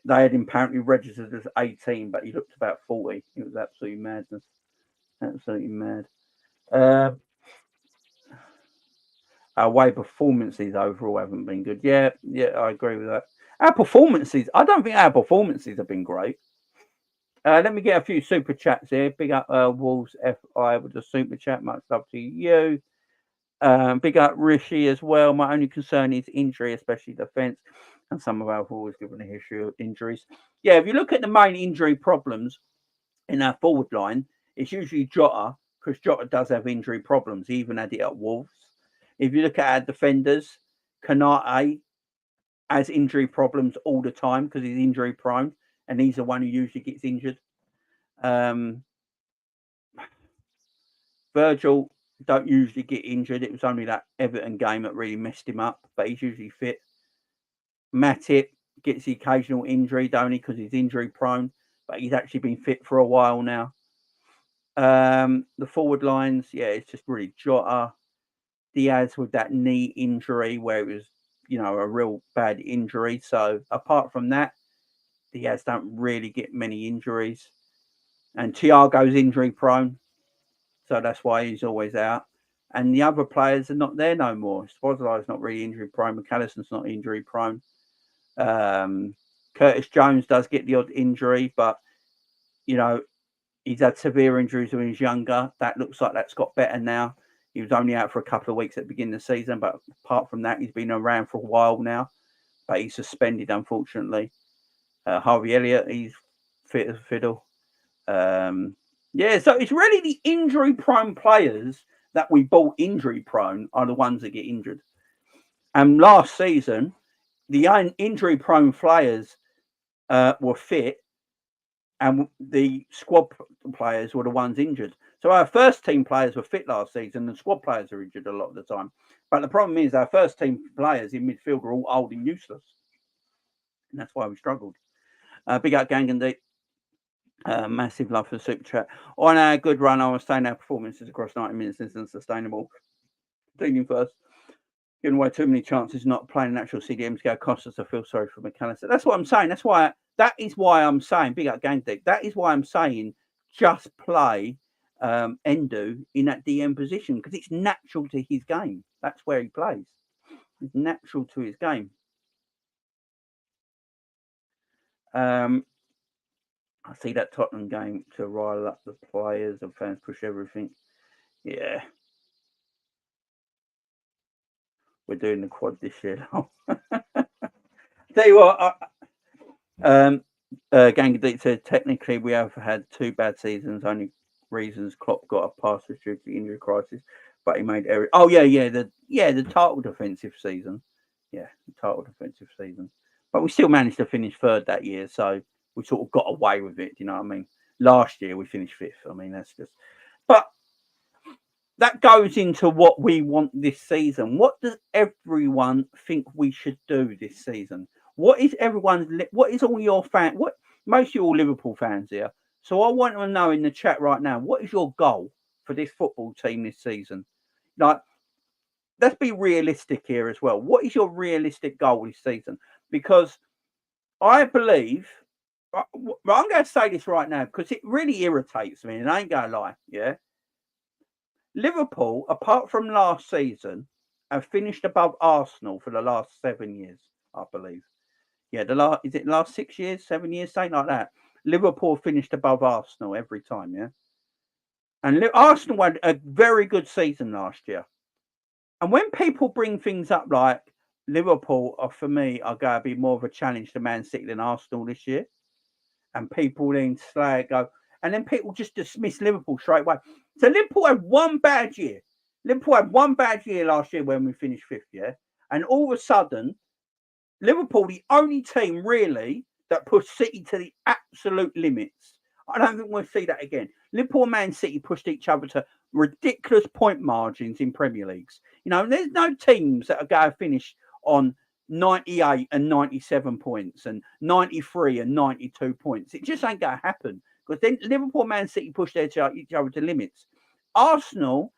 they had him apparently registered as 18, but he looked about 40. It was absolutely madness. Absolutely mad. Our away performances overall haven't been good. Yeah, I agree with that. Our performances, I don't think our performances have been great. Let me get a few super chats here. Big up Wolves FI with the super chat. Much love to you. Big up Rishi as well. My only concern is injury, especially defence. And some of our forwards given a history of injuries. Yeah, if you look at the main injury problems in our forward line, it's usually Jota, because Jota does have injury problems. He even had it at Wolves. If you look at our defenders, Kanate has injury problems all the time because he's injury prone, and he's the one who usually gets injured. Virgil don't usually get injured. It was only that Everton game that really messed him up, but he's usually fit. Matip gets the occasional injury, don't he, because he's injury prone, but he's actually been fit for a while now. The forward lines, yeah, it's just really Jota. Diaz with that knee injury where it was, a real bad injury. So apart from that, Diaz don't really get many injuries. And Thiago's injury prone. So that's why he's always out. And the other players are not there no more. Szoboszlai's not really injury prone. McAllister's not injury prone. Curtis Jones does get the odd injury, but, he's had severe injuries when he was younger. That looks like that's got better now. He was only out for a couple of weeks at the beginning of the season, but apart from that, he's been around for a while now. But he's suspended, unfortunately. Harvey Elliott, he's fit as a fiddle. So it's really the injury-prone players that we bought injury-prone are the ones that get injured. And last season, the injury-prone players were fit, and the squad players were the ones injured. So our first team players were fit last season, and squad players are injured a lot of the time. But the problem is our first team players in midfield are all old and useless. And that's why we struggled. Big up Gangan massive love for the super chat. On our good run, I was saying our performances across 90 minutes is unsustainable. Thinking first. Giving away too many chances, not playing an actual CDM to go cost us. I feel sorry for McAllister. That's what I'm saying. That is why I'm saying, big up Gang Dick. That is why I'm saying just play Endo in that DM position because it's natural to his game. That's where he plays. It's natural to his game. I see that Tottenham game to rile up the players and fans push everything. Yeah. We're doing the quad this year. Tell you what, Gang Deep said technically we have had 2 bad seasons. Only reasons Klopp got a pass was due to the injury crisis, but he made every. Oh the title defensive season. Yeah, the title defensive season. But we still managed to finish 3rd that year, so we sort of got away with it. You know what I mean? Last year we finished 5th. I mean that's just. But that goes into what we want this season. What does everyone think we should do this season? What is all your fan? most of you all Liverpool fans here. So I want to know in the chat right now, what is your goal for this football team this season? Like, let's be realistic here as well. What is your realistic goal this season? Because I believe, I'm going to say this right now because it really irritates me, and I ain't going to lie. Yeah, Liverpool, apart from last season, have finished above Arsenal for the last 7 years, I believe. Yeah, is it last 6 years, 7 years, something like that. Liverpool finished above Arsenal every time. Yeah, and Arsenal had a very good season last year. And when people bring things up like Liverpool, for me, are going to be more of a challenge to Man City than Arsenal this year, and people then go, and then people just dismiss Liverpool straight away. So Liverpool had one bad year. Liverpool had one bad year last year when we finished 5th, yeah? And all of a sudden, Liverpool, the only team really that pushed City to the absolute limits. I don't think we'll see that again. Liverpool and Man City pushed each other to ridiculous point margins in Premier Leagues. You know, there's no teams that are going to finish on 98 and 97 points and 93 and 92 points. It just ain't going to happen because then Liverpool and Man City pushed each other to limits. Arsenal,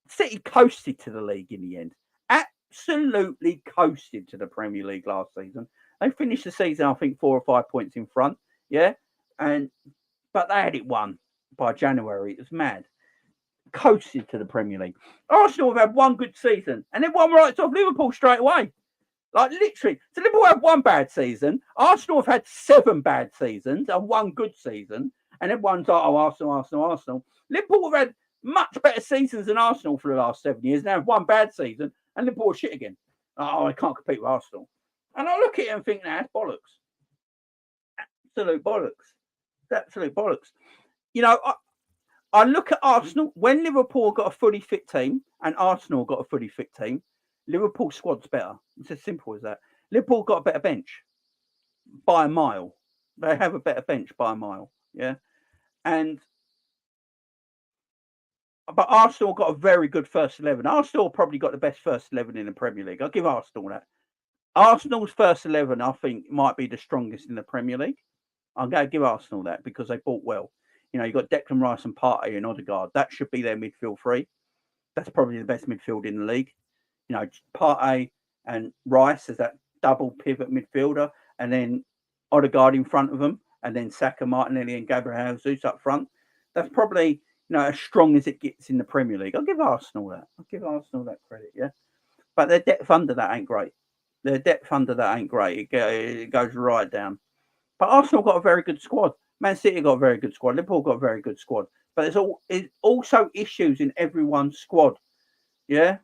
City coasted to the league in the end. Absolutely coasted to the Premier League last season. They finished the season, I think, 4 or 5 points in front. Yeah. But they had it won by January. It was mad. Coasted to the Premier League. Arsenal have had one good season and then one right off Liverpool straight away. Like literally. So Liverpool have one bad season. Arsenal have had 7 bad seasons and 1 good season. And everyone's like, oh, Arsenal. Liverpool have had much better seasons than Arsenal for the last 7 years. Now have one bad season and Liverpool shit again. Oh, I can't compete with Arsenal. And I look at it and think, nah, that's bollocks. Absolute bollocks. You know, I look at Arsenal. When Liverpool got a fully fit team and Arsenal got a fully fit team, Liverpool squad's better. It's as simple as that. Liverpool got a better bench by a mile. They have a better bench by a mile. Yeah. But Arsenal got a very good first 11. Arsenal probably got the best first 11 in the Premier League. I'll give Arsenal that. Arsenal's first 11, I think, might be the strongest in the Premier League. I'm going to give Arsenal that because they bought well. You know, you've got Declan Rice and Partey and Odegaard. That should be their midfield 3. That's probably the best midfield in the league. You know, Partey and Rice as that double pivot midfielder, and then Odegaard in front of them, and then Saka, Martinelli, and Gabriel Jesus up front. That's probably, you know, as strong as it gets in the Premier League. I'll give Arsenal that. I'll give Arsenal that credit, yeah. But their depth under that ain't great. It goes right down. But Arsenal got a very good squad. Man City got a very good squad. Liverpool got a very good squad. But there's also issues in everyone's squad. Yeah.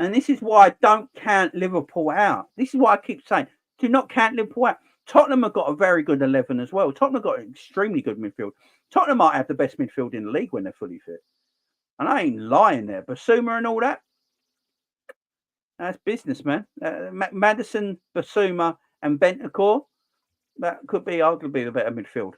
And this is why I don't count Liverpool out. This is why I keep saying, do not count Liverpool out. Tottenham have got a very good 11 as well. Tottenham have got an extremely good midfield. Tottenham might have the best midfield in the league when they're fully fit. And I ain't lying there. Basuma and all that. That's business, man. Maddison, Basuma, and Bentancur. That could be arguably the better midfield.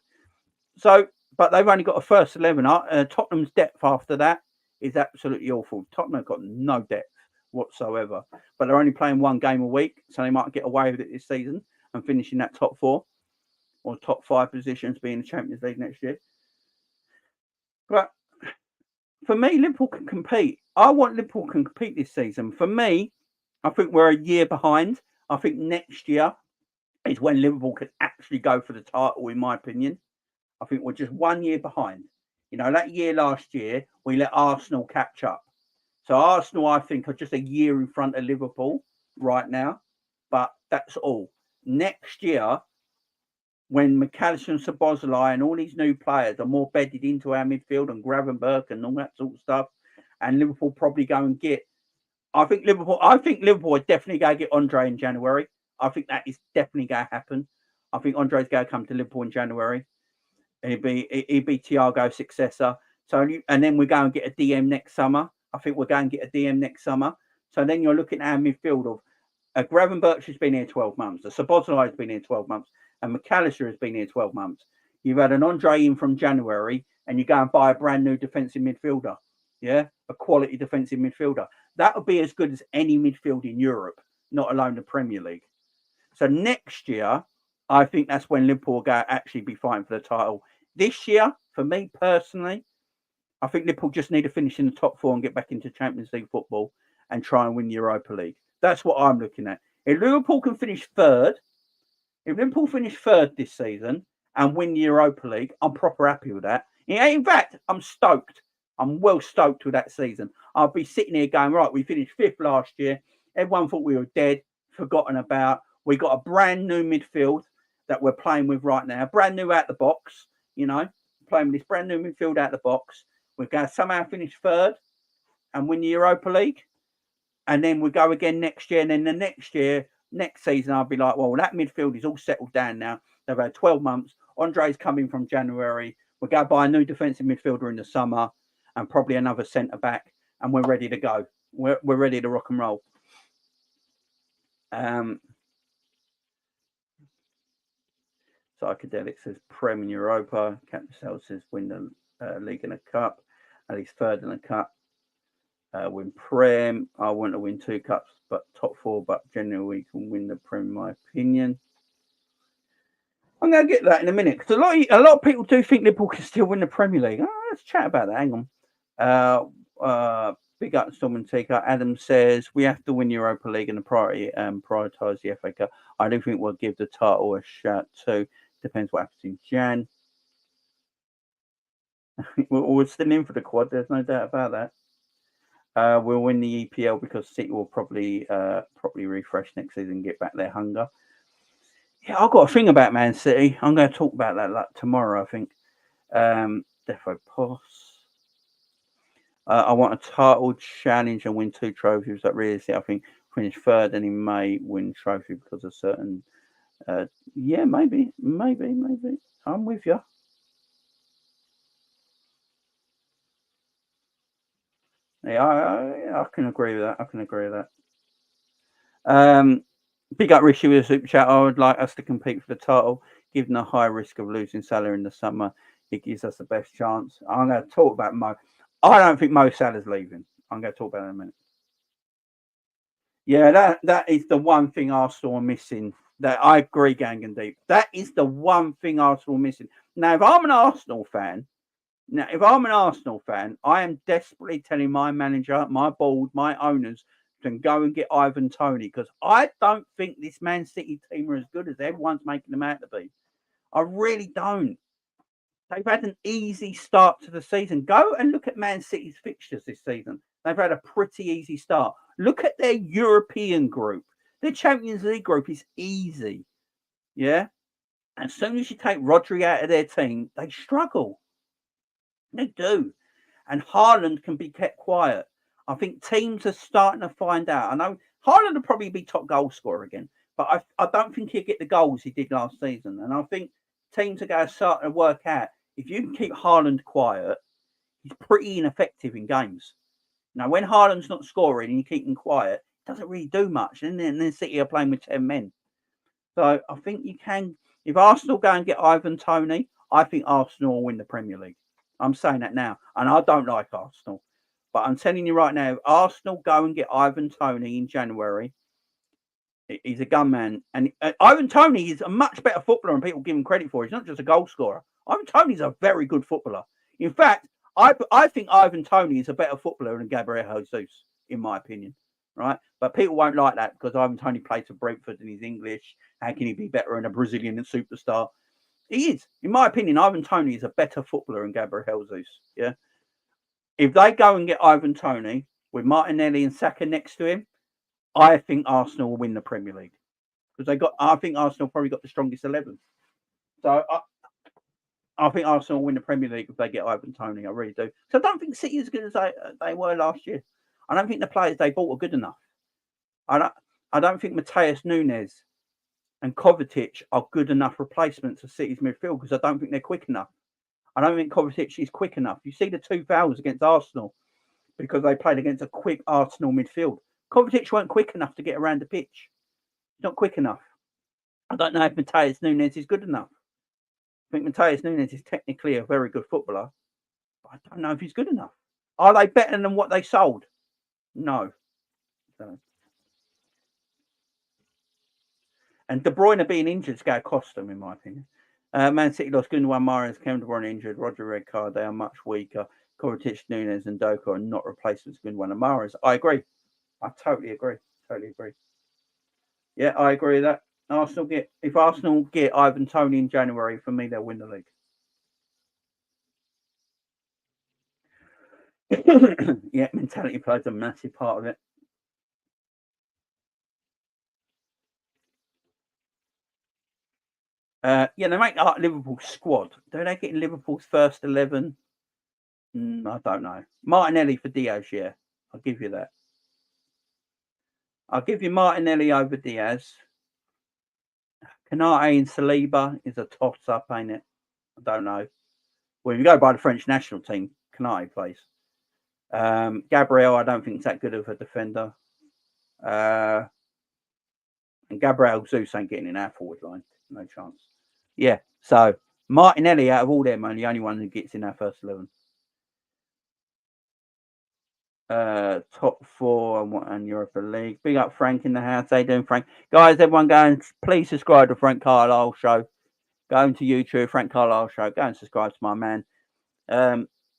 So, but they've only got a first 11. Tottenham's depth after that is absolutely awful. Tottenham have got no depth whatsoever. But they're only playing 1 game a week, so they might get away with it this season and finish in that top 4 or top 5 positions, being the Champions League next year. But for me, Liverpool can compete. I want Liverpool can compete this season. For me, I think we're a year behind. I think next year is when Liverpool can actually go for the title, in my opinion. I think we're just 1 year behind. You know, that year last year, we let Arsenal catch up. So Arsenal, I think, are just a year in front of Liverpool right now. But that's all. Next year, when McAllister and Szoboszlai and all these new players are more bedded into our midfield and Gravenberch and all that sort of stuff, and Liverpool probably go and get, I think Liverpool are definitely going to get Andre in January. I think that is definitely going to happen. I think Andre's going to come to Liverpool in January. He'd be Thiago's successor. So, and then we're going to get a DM next summer. I think we're going to get a DM next summer. So then you're looking at our midfield of Gravenberch has been here 12 months. The Szoboszlai has been here 12 months. And McAllister has been here 12 months. You've had an Andre in from January and you go and buy a brand new defensive midfielder. Yeah, a quality defensive midfielder. That would be as good as any midfield in Europe, not alone the Premier League. So next year, I think that's when Liverpool will go actually be fighting for the title. This year, for me personally, I think Liverpool just need to finish in the top four and get back into Champions League football and try and win Europa League. That's what I'm looking at. If Liverpool can finish third, if Liverpool finish third this season and win the Europa League, I'm proper happy with that. In fact, I'm stoked. I'm well stoked with that season. I'll be sitting here going, right, we finished fifth last year. Everyone thought we were dead, forgotten about. We got a brand new midfield that we're playing with right now, brand new out the box, playing with this brand new midfield out the box. We're going to somehow finish third and win the Europa League. And then we go again next year. And then the next season, I'll be like, well, that midfield is all settled down now. They've had 12 months. Andre's coming from January. We'll go buy a new defensive midfielder in the summer and probably another centre back. And we're ready to go. We're ready to rock and roll. Psychedelic says Prem in Europa. Captain Cell says win the league and a cup. At least third in the cup. Win Prem. I want to win 2 cups, but top 4. But generally, we can win the Prem, in my opinion. I'm going to get that in a minute because a lot of people do think Liverpool can still win the Premier League. Let's chat about that. Hang on. Big up Storm and Tika. Adam says we have to win Europa League and prioritise the FA Cup. I do think we'll give the title a shout too. Depends what happens in Jan. We're still in for the quad. There's no doubt about that. We'll win the EPL because City will probably refresh next season and get back their hunger. Yeah, I've got a thing about Man City. I'm going to talk about that tomorrow, I think. Defo Poss. I want a title challenge and win 2 trophies. That really is it. I think finish third and he may win trophy because of certain. Yeah, maybe. I'm with you. Yeah, I can agree with that. Big up Rishi with a super chat. I would like us to compete for the title, given the high risk of losing Salah in the summer. It gives us the best chance. I'm going to talk about Mo. I don't think Mo Salah's leaving. I'm going to talk about it in a minute. Yeah, that is the one thing Arsenal are missing. That I agree, Gang and Deep. That is the one thing Arsenal are missing. Now, if I'm an Arsenal fan, I am desperately telling my manager, my board, my owners to go and get Ivan Toney because I don't think this Man City team are as good as everyone's making them out to be. I really don't. They've had an easy start to the season. Go and look at Man City's fixtures this season. They've had a pretty easy start. Look at their European group. Their Champions League group is easy. Yeah? As soon as you take Rodri out of their team, they struggle. They do. And Haaland can be kept quiet. I think teams are starting to find out. I know Haaland will probably be top goal scorer again, but I don't think he'll get the goals he did last season. And I think teams are going to start to work out if you can keep Haaland quiet, he's pretty ineffective in games. Now, when Haaland's not scoring and you keep him quiet, it doesn't really do much. And then City are playing with 10 men. So I think you can, if Arsenal go and get Ivan Toney, I think Arsenal will win the Premier League. I'm saying that now. And I don't like Arsenal. But I'm telling you right now, if Arsenal go and get Ivan Toney in January, he's a gunman. And Ivan Toney is a much better footballer than people give him credit for. He's not just a goal scorer. Ivan Toney's a very good footballer. In fact, I think Ivan Toney is a better footballer than Gabriel Jesus, in my opinion. Right? But people won't like that because Ivan Toney plays for Brentford and he's English. How can he be better than a Brazilian superstar? He is. In my opinion, Ivan Toney is a better footballer than Gabriel Jesus. Yeah. If they go and get Ivan Toney with Martinelli and Saka next to him, I think Arsenal will win the Premier League because I think Arsenal probably got the strongest 11. So I think Arsenal will win the Premier League if they get Ivan Toney. I really do. So I don't think City is as good as they were last year. I don't think the players they bought are good enough. I don't think Mateus Nunes and Kovacic are good enough replacements for City's midfield because I don't think they're quick enough. I don't think Kovacic is quick enough. You see the 2 fouls against Arsenal because they played against a quick Arsenal midfield. Kovacic weren't quick enough to get around the pitch. He's not quick enough. I don't know if Mateus Nunes is good enough. I think Mateus Nunes is technically a very good footballer, but I don't know if he's good enough. Are they better than what they sold? No. And De Bruyne being injured is going to cost them, in my opinion. Man City lost Gundogan, Mahrez, Kevin De Bruyne injured, Roger red card. They are much weaker. Kovacic, Nunes, and Doku are not replacements for Gundogan and Mahrez. I agree. I totally agree. Totally agree. Yeah, I agree with that. If Arsenal get Ivan Toney in January, for me, they'll win the league. Yeah, mentality plays a massive part of it. Yeah, they make like Liverpool squad. Do they get in Liverpool's first 11? I don't know. Martinelli for Diaz, yeah. I'll give you that. I'll give you Martinelli over Diaz. Canate and Saliba is a toss-up, ain't it? I don't know. Well, if you go by the French national team, Canate plays. Gabriel, I don't think is that good of a defender. And Gabriel Zeus ain't getting in our forward line. No chance. Yeah, so Martinelli, out of all them, the only one who gets in our first 11. Top 4 and Europa League. Big up Frank in the house. How you doing, Frank? Guys, everyone go and please subscribe to Frank Carlisle Show. Go into YouTube, Frank Carlisle Show. Go and subscribe to my man.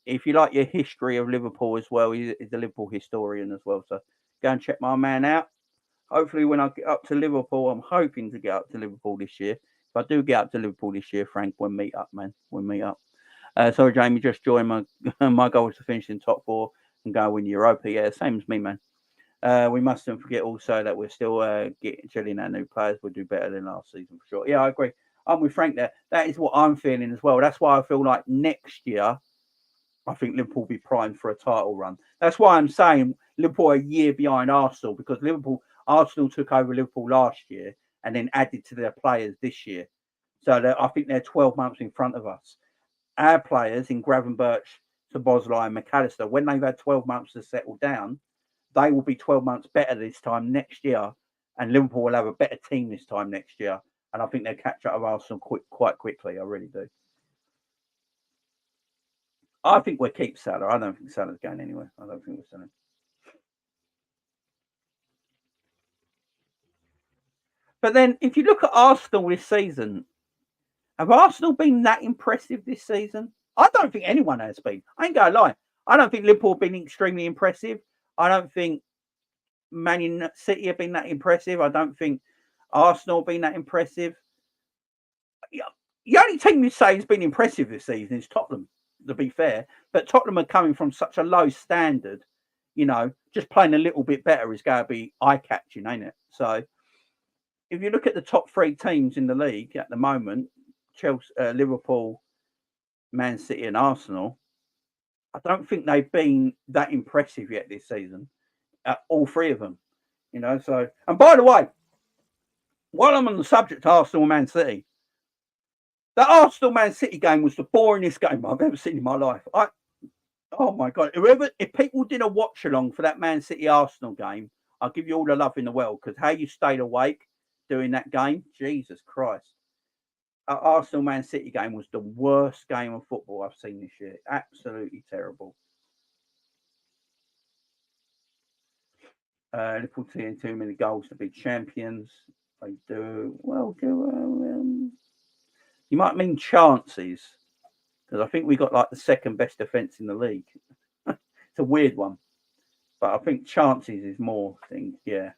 If you like your history of Liverpool as well, he's a Liverpool historian as well. So go and check my man out. Hopefully, when I get up to Liverpool, I'm hoping to get up to Liverpool this year. If I do get up to Liverpool this year, Frank, we'll meet up, man. We'll meet up. Sorry, Jamie, just joined. My goal is to finish in top 4 and go win Europa. Yeah, same as me, man. We mustn't forget also that we're still gelling our new players. We'll do better than last season for sure. Yeah, I agree. I'm with Frank there. That is what I'm feeling as well. That's why I feel like next year, I think Liverpool will be primed for a title run. That's why I'm saying Liverpool are a year behind Arsenal, because Arsenal took over Liverpool last year and then added to their players this year. So I think they're 12 months in front of us. Our players in Gravenberch, Szoboszlai and McAllister, when they've had 12 months to settle down, they will be 12 months better this time next year, and Liverpool will have a better team this time next year. And I think they'll catch up with Arsenal quite quickly. I really do. I think we'll keep Salah. I don't think Salah's going anywhere. I don't think we're selling. But then, if you look at Arsenal this season, have Arsenal been that impressive this season? I don't think anyone has been. I ain't gonna lie. I don't think Liverpool have been extremely impressive. I don't think Man City have been that impressive. I don't think Arsenal have been that impressive. The only team you say has been impressive this season is Tottenham, to be fair. But Tottenham are coming from such a low standard, just playing a little bit better is going to be eye-catching, ain't it? So if you look at the top 3 teams in the league at the moment, Chelsea, Liverpool, Man City and Arsenal, I don't think they've been that impressive yet this season. All 3 of them, So, and by the way, while I'm on the subject of Arsenal and Man City, that Arsenal Man City game was the boringest game I've ever seen in my life. Oh my God. If people did a watch along for that Man City Arsenal game, I'll give you all the love in the world, because how you stayed awake doing that game, Jesus Christ. Arsenal Man City game was the worst game of football I've seen this year. Absolutely terrible. Liverpool team too many goals to be champions. They do. Well, you might mean chances, because I think we got like the second best defence in the league. It's a weird one, but I think chances is more thing. Yeah,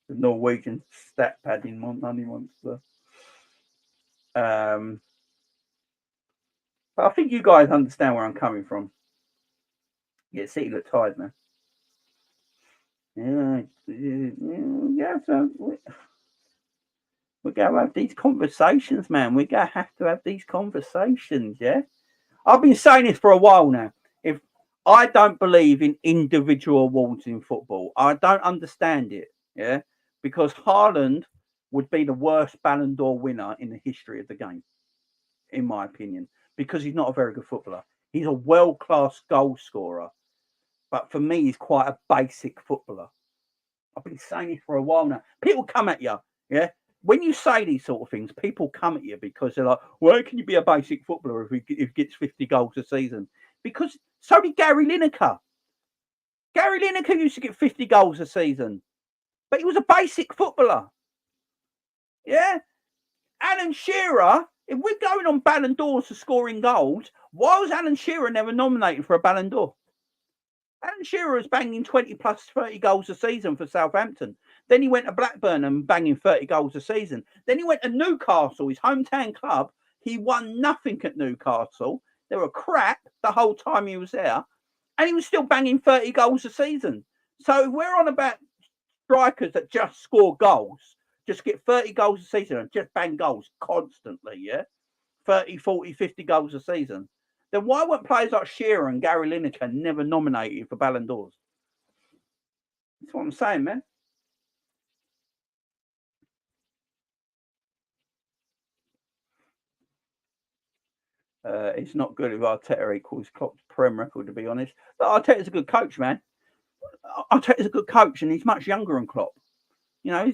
the Norwegian stat padding money monster. But I think you guys understand where I'm coming from. Yeah, City look tired, man. Yeah. So we're going to have these conversations, man. We're going to have these conversations. Yeah. I've been saying this for a while now. If I don't believe in individual awards in football, I don't understand it. Yeah, because Haaland would be the worst Ballon d'Or winner in the history of the game, in my opinion, because he's not a very good footballer. He's a world-class goal scorer, but for me, he's quite a basic footballer. I've been saying this for a while now. People come at you, yeah. When you say these sort of things, people come at you because they're like, "Why can you be a basic footballer if he gets 50 goals a season?" Because so did Gary Lineker. Gary Lineker used to get 50 goals a season, but he was a basic footballer. Yeah, Alan Shearer. If we're going on Ballon d'Ors for scoring goals, why was Alan Shearer never nominated for a Ballon d'Or? Alan Shearer was banging 20 plus 30 goals a season for Southampton. Then he went to Blackburn and banging 30 goals a season. Then he went to Newcastle, his hometown club. He won nothing at Newcastle. They were crap the whole time he was there. And he was still banging 30 goals a season. So if we're on about strikers that just score goals, just get 30 goals a season and just bang goals constantly, yeah? 30, 40, 50 goals a season. Then why weren't players like Shearer and Gary Lineker never nominated for Ballon d'Ors? That's what I'm saying, man. It's not good if Arteta equals Klopp's Prem record, to be honest. But Arteta's a good coach, man. Arteta's a good coach, and he's much younger than Klopp. You know,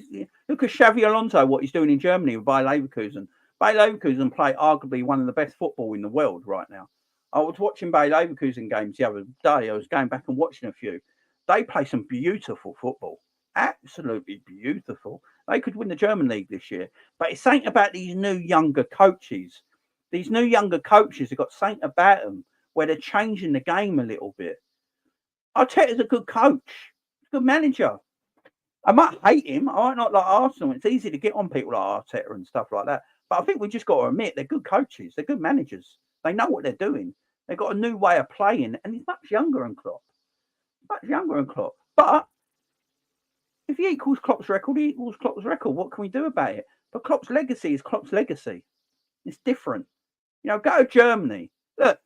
look at Xavi Alonso, what he's doing in Germany with Bayer Leverkusen. Bayer Leverkusen play arguably one of the best football in the world right now. I was watching Bayer Leverkusen games the other day. I was going back and watching a few. They play some beautiful football. Absolutely beautiful. They could win the German league this year. But it's something about these new younger coaches. These new younger coaches have got something about them where they're changing the game a little bit. Arteta's a good coach, good manager. I might hate him. I might not like Arsenal. It's easy to get on people like Arteta and stuff like that. But I think we just got to admit they're good coaches. They're good managers. They know what they're doing. They've got a new way of playing, and he's much younger than Klopp. Much younger than Klopp. But if he equals Klopp's record, he equals Klopp's record. What can we do about it? But Klopp's legacy is Klopp's legacy. It's different. You know, go to Germany. Look,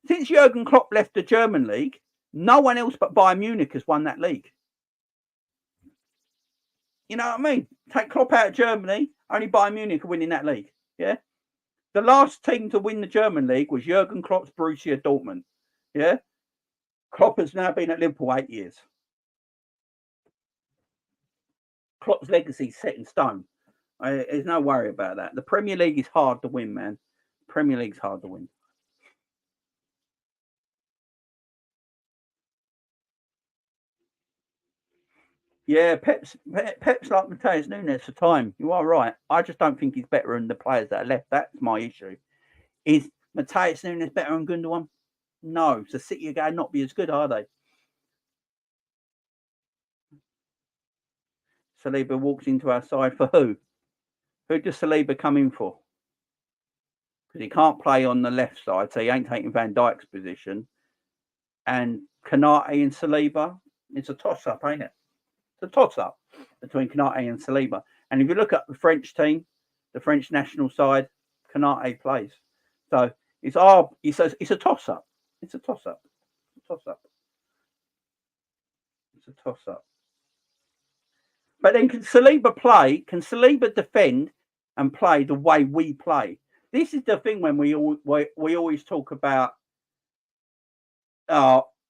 since Jurgen Klopp left the German league, no one else but Bayern Munich has won that league. You know what I mean? Take Klopp out of Germany, only Bayern Munich are winning that league. Yeah. The last team to win the German league was Jurgen Klopp's Borussia Dortmund. Yeah. Klopp has now been at Liverpool 8 years. Klopp's legacy set in stone. There's no worry about that. The Premier League is hard to win, man. Premier League's hard to win. Yeah, Pep's like Mateus Nunes for time. You are right. I just don't think he's better than the players that are left. That's my issue. Is Mateus Nunes better than Gundogan? No. So City are going to not be as good, are they? Saliba walks into our side for who? Who does Saliba come in for? Because he can't play on the left side, so he ain't taking Van Dijk's position. And Kanate and Saliba, it's a toss-up, ain't it? It's a toss-up between Kanate and Saliba. And if you look at the French team, the French national side, Kanate plays. So it's a toss-up. It's a toss-up. It's a toss-up. It's a toss-up. But then can Saliba play? Can Saliba defend and play the way we play? This is the thing when we always talk about.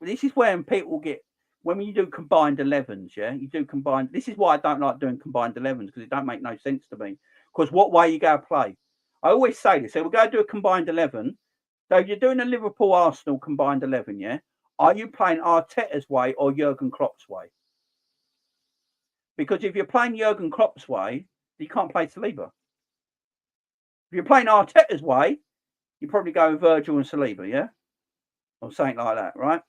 This is when people get when you do combined 11s. Yeah, you do combined. This is why I don't like doing combined 11s because it don't make no sense to me. Because what way you go play? I always say this. So we're going to do a combined 11. So you're doing a Liverpool Arsenal combined 11. Yeah, are you playing Arteta's way or Jurgen Klopp's way? Because if you're playing Jurgen Klopp's way, you can't play Saliba. If you're playing Arteta's way, you probably go with Virgil and Saliba, yeah? Or something like that, right?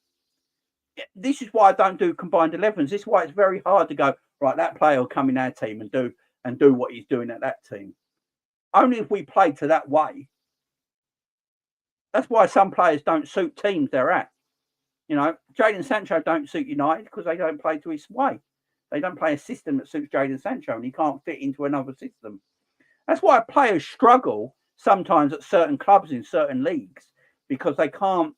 This is why I don't do combined 11s. This is why it's very hard to go, right, that player will come in our team and do what he's doing at that team. Only if we play to that way. That's why some players don't suit teams they're at. You know, Jadon Sancho don't suit United because they don't play to his way. They don't play a system that suits Jadon Sancho and he can't fit into another system. That's why players struggle sometimes at certain clubs in certain leagues because they can't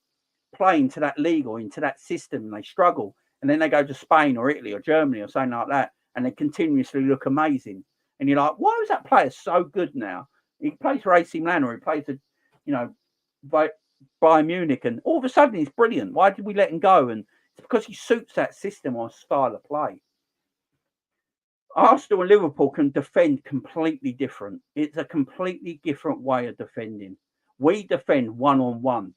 play into that league or into that system and they struggle. And then they go to Spain or Italy or Germany or something like that and they continuously look amazing. And you're like, why is that player so good now? He plays for AC Milan or he plays for, Bayern Munich and all of a sudden he's brilliant. Why did we let him go? And it's because he suits that system or style of play. Arsenal and Liverpool can defend completely different. It's a completely different way of defending. We defend one-on-one.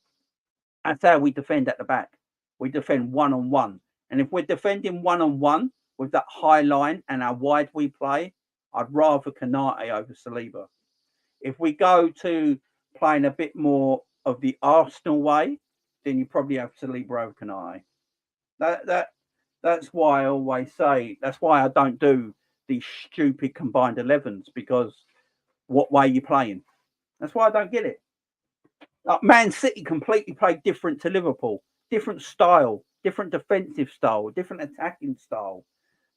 That's how we defend at the back. We defend one-on-one. And if we're defending one-on-one with that high line and how wide we play, I'd rather Canate over Saliba. If we go to playing a bit more of the Arsenal way, then you probably have Saliba over Canate. That's why I always say. That's why I don't do these stupid combined 11s, because what way you playing? That's why I don't get it. Man City completely played different to Liverpool, different style, different defensive style, different attacking style.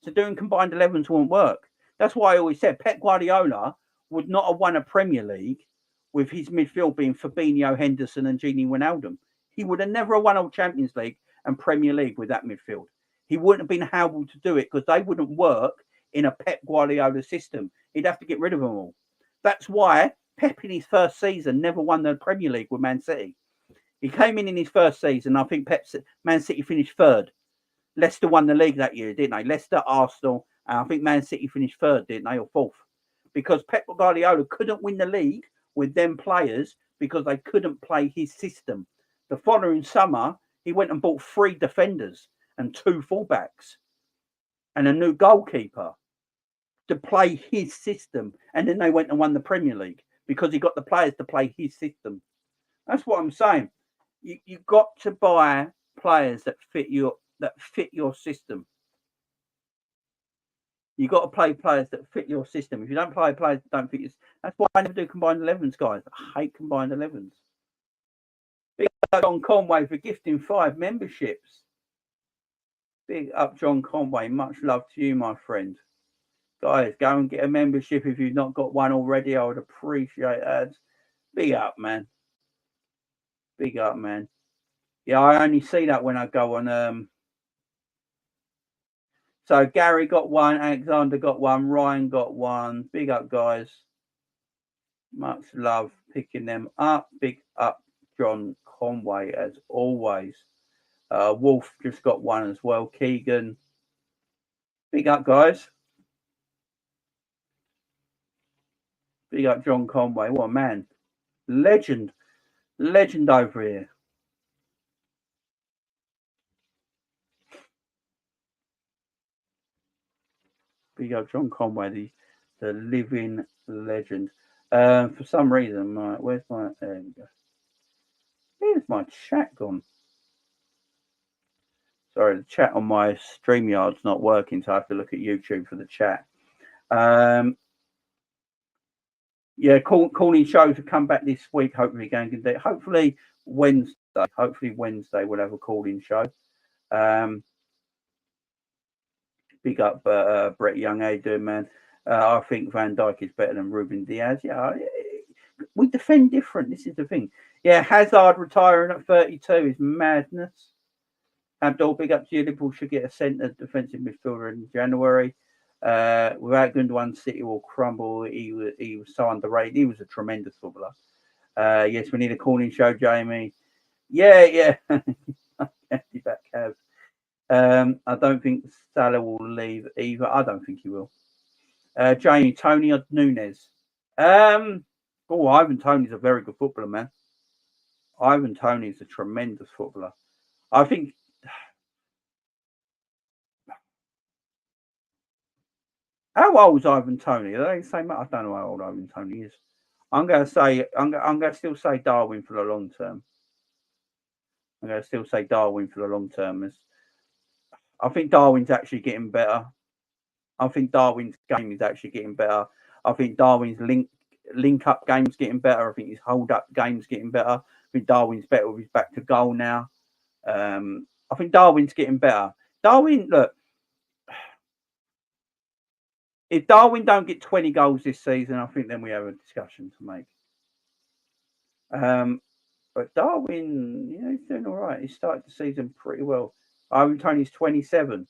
So doing combined 11s won't work. That's why I always said Pep Guardiola would not have won a Premier League with his midfield being Fabinho, Henderson, and Gini Wijnaldum. He would have never won a Champions League and Premier League with that midfield. He wouldn't have been able to do it because they wouldn't work in a Pep Guardiola system. He'd have to get rid of them all. That's why Pep in his first season never won the Premier League with Man City. He came in his first season. I think Man City finished third. Leicester won the league that year, didn't they? Leicester, Arsenal, and I think Man City finished third, didn't they, or fourth? Because Pep Guardiola couldn't win the league with them players because they couldn't play his system. The following summer, he went and bought 3 defenders and 2 fullbacks and a new goalkeeper to play his system. And then they went and won the Premier League because he got the players to play his system. That's what I'm saying. You've got to buy players that fit your system. You've got to play players that fit your system. If you don't play players that don't fit your, that's why I never do combined 11s, guys. I hate combined 11s. Big up John Conway for gifting 5 memberships. Big up John Conway. Much love to you, my friend. Guys, go and get a membership if you've not got one already. I would appreciate that. Big up, man. Big up, man. Yeah, I only see that when I go on. So Gary got 1, Alexander got 1, Ryan got 1. Big up, guys. Much love picking them up. Big up, John Conway, as always. Wolf just got 1 as well. Keegan. Big up, guys. Big up, John Conway. What a man. Legend over here. Big up John Conway, the living legend. For some reason, where's my? There we go. Where's my chat gone? Sorry, the chat on my StreamYard's not working, so I have to look at YouTube for the chat. Yeah, calling shows will come back this week. Hopefully, hopefully Wednesday. Hopefully Wednesday we'll have a calling show. Big up Brett Young. How you doing, man? I think Van Dijk is better than Ruben Diaz. Yeah, we defend different. This is the thing. Yeah, Hazard retiring at 32 is madness. Abdul, big up to you. Liverpool should get a centre defensive midfielder in January. Without Gundogan, City will crumble. He was so underrated. He was a tremendous footballer. Yes, we need a calling show, Jamie. Yeah. Back Cav. I don't think Salah will leave either. I don't think he will. Jamie, Tony or Nunes? Ivan Toney's a very good footballer, man. Ivan Toney's a tremendous footballer. I think. How old is Ivan Toney? Are they the same? I don't know how old Ivan Toney is. I'm going to still say Darwin for the long term. I'm going to still say Darwin for the long term. I think Darwin's actually getting better. I think Darwin's game is actually getting better. I think Darwin's link up game's getting better. I think his hold up game's getting better. I think Darwin's better with his back to goal now. I think Darwin's getting better. Darwin, look, if Darwin don't get 20 goals this season, I think then we have a discussion to make. But Darwin, he's doing all right. He started the season pretty well. Ivan Toney's 27.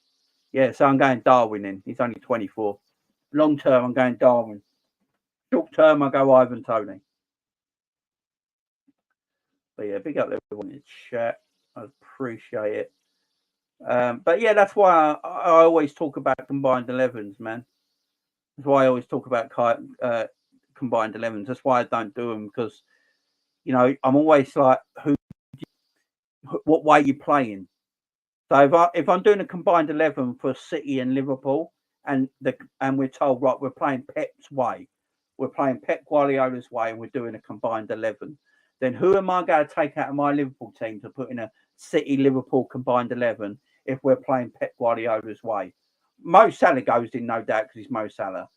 Yeah, so I'm going Darwin in. He's only 24. Long term, I'm going Darwin. Short term, I go Ivan Toney. But yeah, big up everyone in the chat. I appreciate it. But yeah, that's why I always talk about combined 11s, man. That's why I always talk about combined 11s. That's why I don't do them, because, I'm always like, what way are you playing? So if I'm doing a combined 11 for City and Liverpool, and we're told, right, we're playing Pep's way, we're playing Pep Guardiola's way, and we're doing a combined 11. Then who am I going to take out of my Liverpool team to put in a City Liverpool combined 11 if we're playing Pep Guardiola's way? Mo Salah goes in, no doubt, because he's Mo Salah.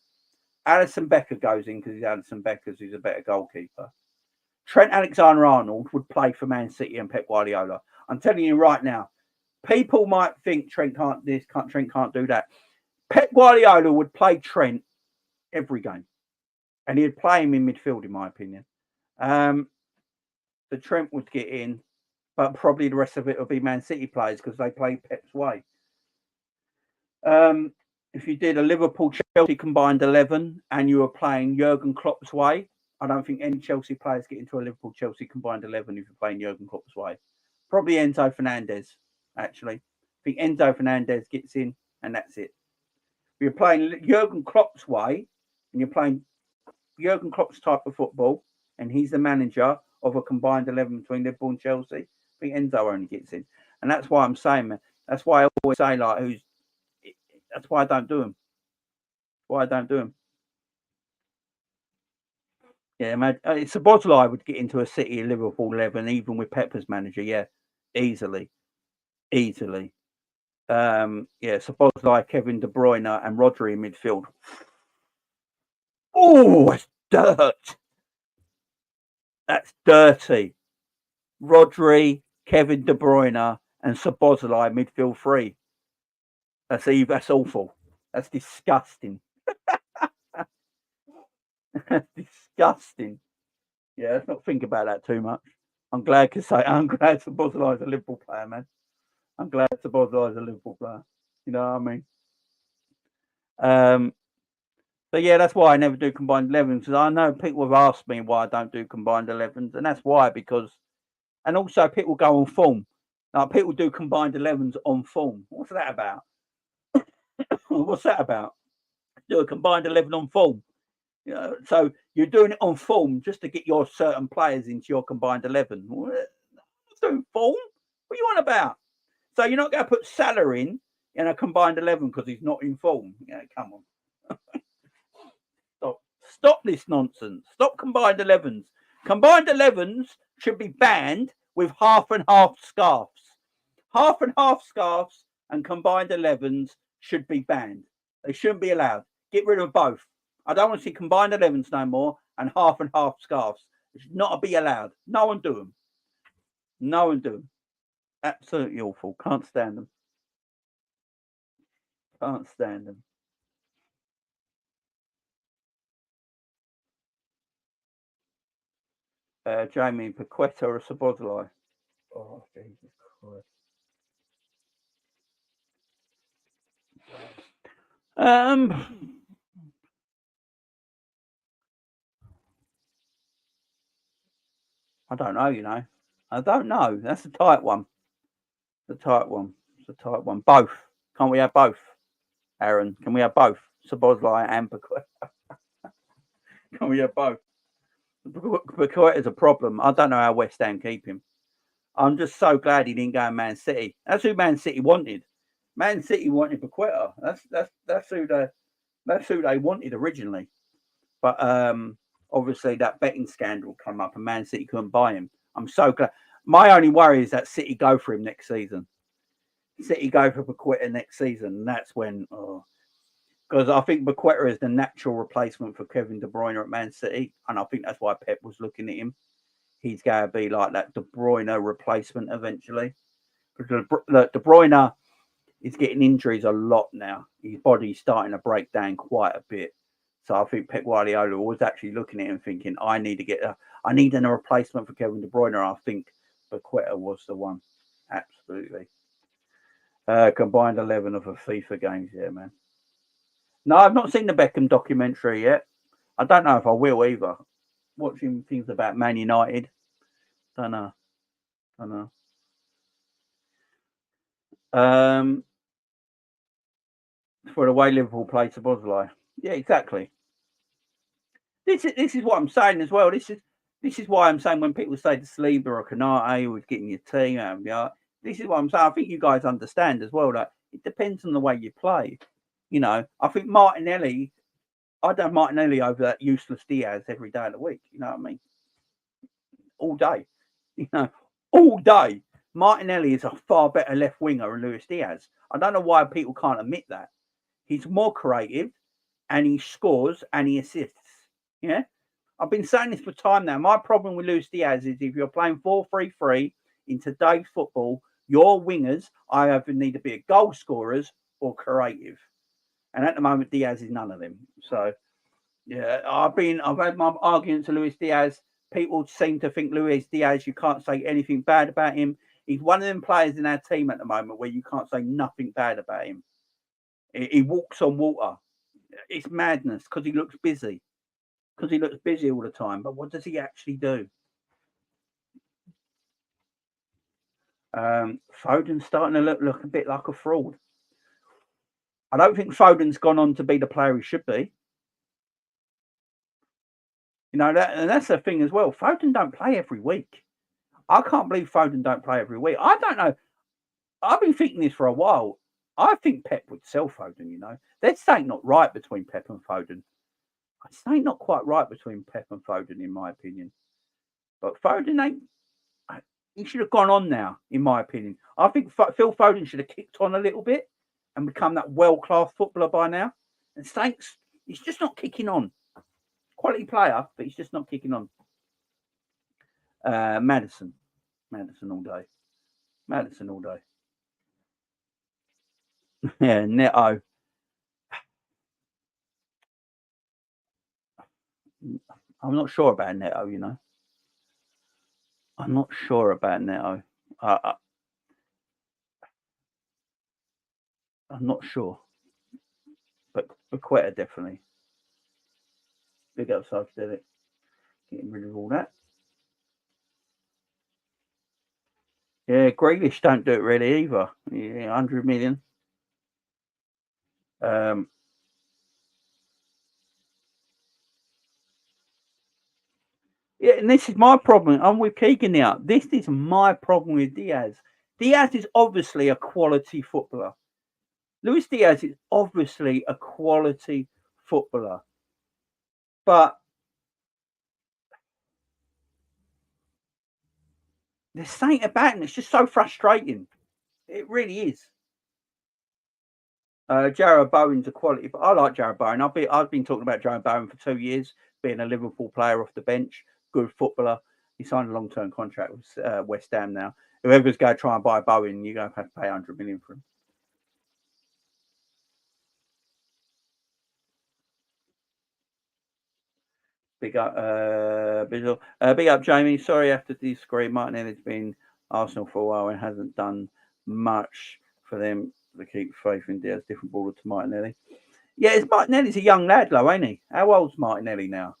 Alisson Becker goes in because he's Alisson Becker, he's a better goalkeeper. Trent Alexander-Arnold would play for Man City and Pep Guardiola. I'm telling you right now, people might think Trent can't this, Trent can't do that. Pep Guardiola would play Trent every game, and he'd play him in midfield, in my opinion. The Trent would get in, but probably the rest of it will be Man City players because they play Pep's way. If you did a Liverpool-Chelsea combined 11 and you were playing Jurgen Klopp's way, I don't think any Chelsea players get into a Liverpool-Chelsea combined 11 if you're playing Jurgen Klopp's way. Probably Enzo Fernandez, actually. I think Enzo Fernandez gets in, and that's it. If you're playing Jurgen Klopp's way, and you're playing Jurgen Klopp's type of football, and he's the manager of a combined 11 between Liverpool and Chelsea, I think Enzo only gets in. And that's why I'm saying, man, that's why I always say, like, that's why I don't do them. Why I don't do them. Yeah, man. Szoboszlai would get into a City Liverpool 11, even with Pepper's manager. Yeah, easily. Yeah, Szoboszlai, Kevin De Bruyne, and Rodri in midfield. Oh, that's dirt. That's dirty. Rodri, Kevin De Bruyne, and Szoboszlai midfield 3. That's awful. That's disgusting. That's disgusting. Yeah, let's not think about that too much. I'm glad Szoboszlai is a Liverpool player, man. I'm glad Szoboszlai is a Liverpool player. You know what I mean? So yeah, that's why I never do combined 11s, because I know people have asked me why I don't do combined 11s, and that's why, and also people go on form. Like, people do combined 11s on form. What's that about? What's that about? Do a combined 11 on form. You know, so you're doing it on form just to get your certain players into your combined 11. What? Doing form? What are you on about? So you're not going to put Salah in a combined 11 because he's not in form. Yeah, come on. Stop this nonsense. Stop combined 11s. Combined 11s should be banned with half and half scarves. Half and half scarves and combined 11s should be banned. They shouldn't be allowed. Get rid of both. I don't want to see combined 11s no more and half scarves. It should not be allowed. No one do them. No one do them. Absolutely awful. Can't stand them. Can't stand them. Jamie, Paqueta or Szoboszlai? Oh, Jesus Christ. I don't know, you know. I don't know. That's a tight one. It's a tight one. It's a tight one. Both. Can't we have both, Aaron? Can we have both? Szoboszlai and Paqueta. Can we have both? Paqueta is a problem. I don't know how West Ham keep him. I'm just so glad he didn't go in Man City. That's who Man City wanted. Man City wanted Paqueta. That's who they wanted originally. But obviously that betting scandal came up and Man City couldn't buy him. I'm so glad. My only worry is that City go for him next season. City go for Paqueta next season, and that's when, because I think Paqueta is the natural replacement for Kevin De Bruyne at Man City, and I think that's why Pep was looking at him. He's going to be like that De Bruyne replacement eventually. Because De Bruyne is getting injuries a lot now. His body's starting to break down quite a bit. So I think Pep Guardiola was actually looking at him thinking, I need a replacement for Kevin De Bruyne. I think Paqueta was the one. Absolutely. Combined 11 of the FIFA games, yeah, man. No, I've not seen the Beckham documentary yet. I don't know if I will either. Watching things about Man United. Don't know. For the way Liverpool played Szoboszlai. Yeah, exactly. This is what I'm saying as well. This is why I'm saying when people say to Saliba or Konate was getting your team out, this is what I'm saying. I think you guys understand as well that it depends on the way you play. You know, I think Martinelli. I'd have Martinelli over that useless Diaz every day of the week. You know what I mean? All day. You know, all day. Martinelli is a far better left winger than Luis Diaz. I don't know why people can't admit that. He's more creative, and he scores and he assists. Yeah, I've been saying this for time now. My problem with Luis Diaz is if you're playing 4-3-3 in today's football, your wingers either need to be goal scorers or creative. And at the moment, Diaz is none of them. So yeah, I've had my arguments to Luis Diaz. People seem to think Luis Diaz, you can't say anything bad about him. He's one of them players in our team at the moment where you can't say nothing bad about him. He walks on water. It's madness because he looks busy. Because he looks busy all the time. But what does he actually do? Foden's starting to look a bit like a fraud. I don't think Foden's gone on to be the player he should be. You know, that's the thing as well. Foden don't play every week. I can't believe Foden don't play every week. I don't know. I've been thinking this for a while. I think Pep would sell Foden, you know. There's something not right between Pep and Foden. It's something not quite right between Pep and Foden, in my opinion. But Foden ain't. He should have gone on now, in my opinion. I think Phil Foden should have kicked on a little bit and become that world-class footballer by now. And Saints, he's just not kicking on. Quality player, but he's just not kicking on. Madison all day. Madison all day. Yeah, Neto. I'm not sure about Neto, you know. I'm not sure about Neto. I'm not sure. But Paqueta definitely. Big up Psychedelic. Getting rid of all that. Yeah, Grealish don't do it really either. Yeah, 100 million. Yeah, and this is my problem. I'm with Keegan now. This is my problem with Diaz. Diaz is obviously a quality footballer. Luis Diaz is obviously a quality footballer. But there's something about him. It's just so frustrating. It really is. Jarrod Bowen's a quality, but I like Jarrod Bowen. I've been talking about Jarrod Bowen for 2 years, being a Liverpool player off the bench, good footballer. He signed a long-term contract with West Ham now. Whoever's going to try and buy Bowen, you're going to have to pay 100 million for him. Big up, Jamie. Sorry, I have to disagree. Martinelli's been Arsenal for a while and hasn't done much for them to keep faith in Diaz. Different baller to Martinelli. Yeah, Martinelli's a young lad, though, ain't he? How old's Martinelli now?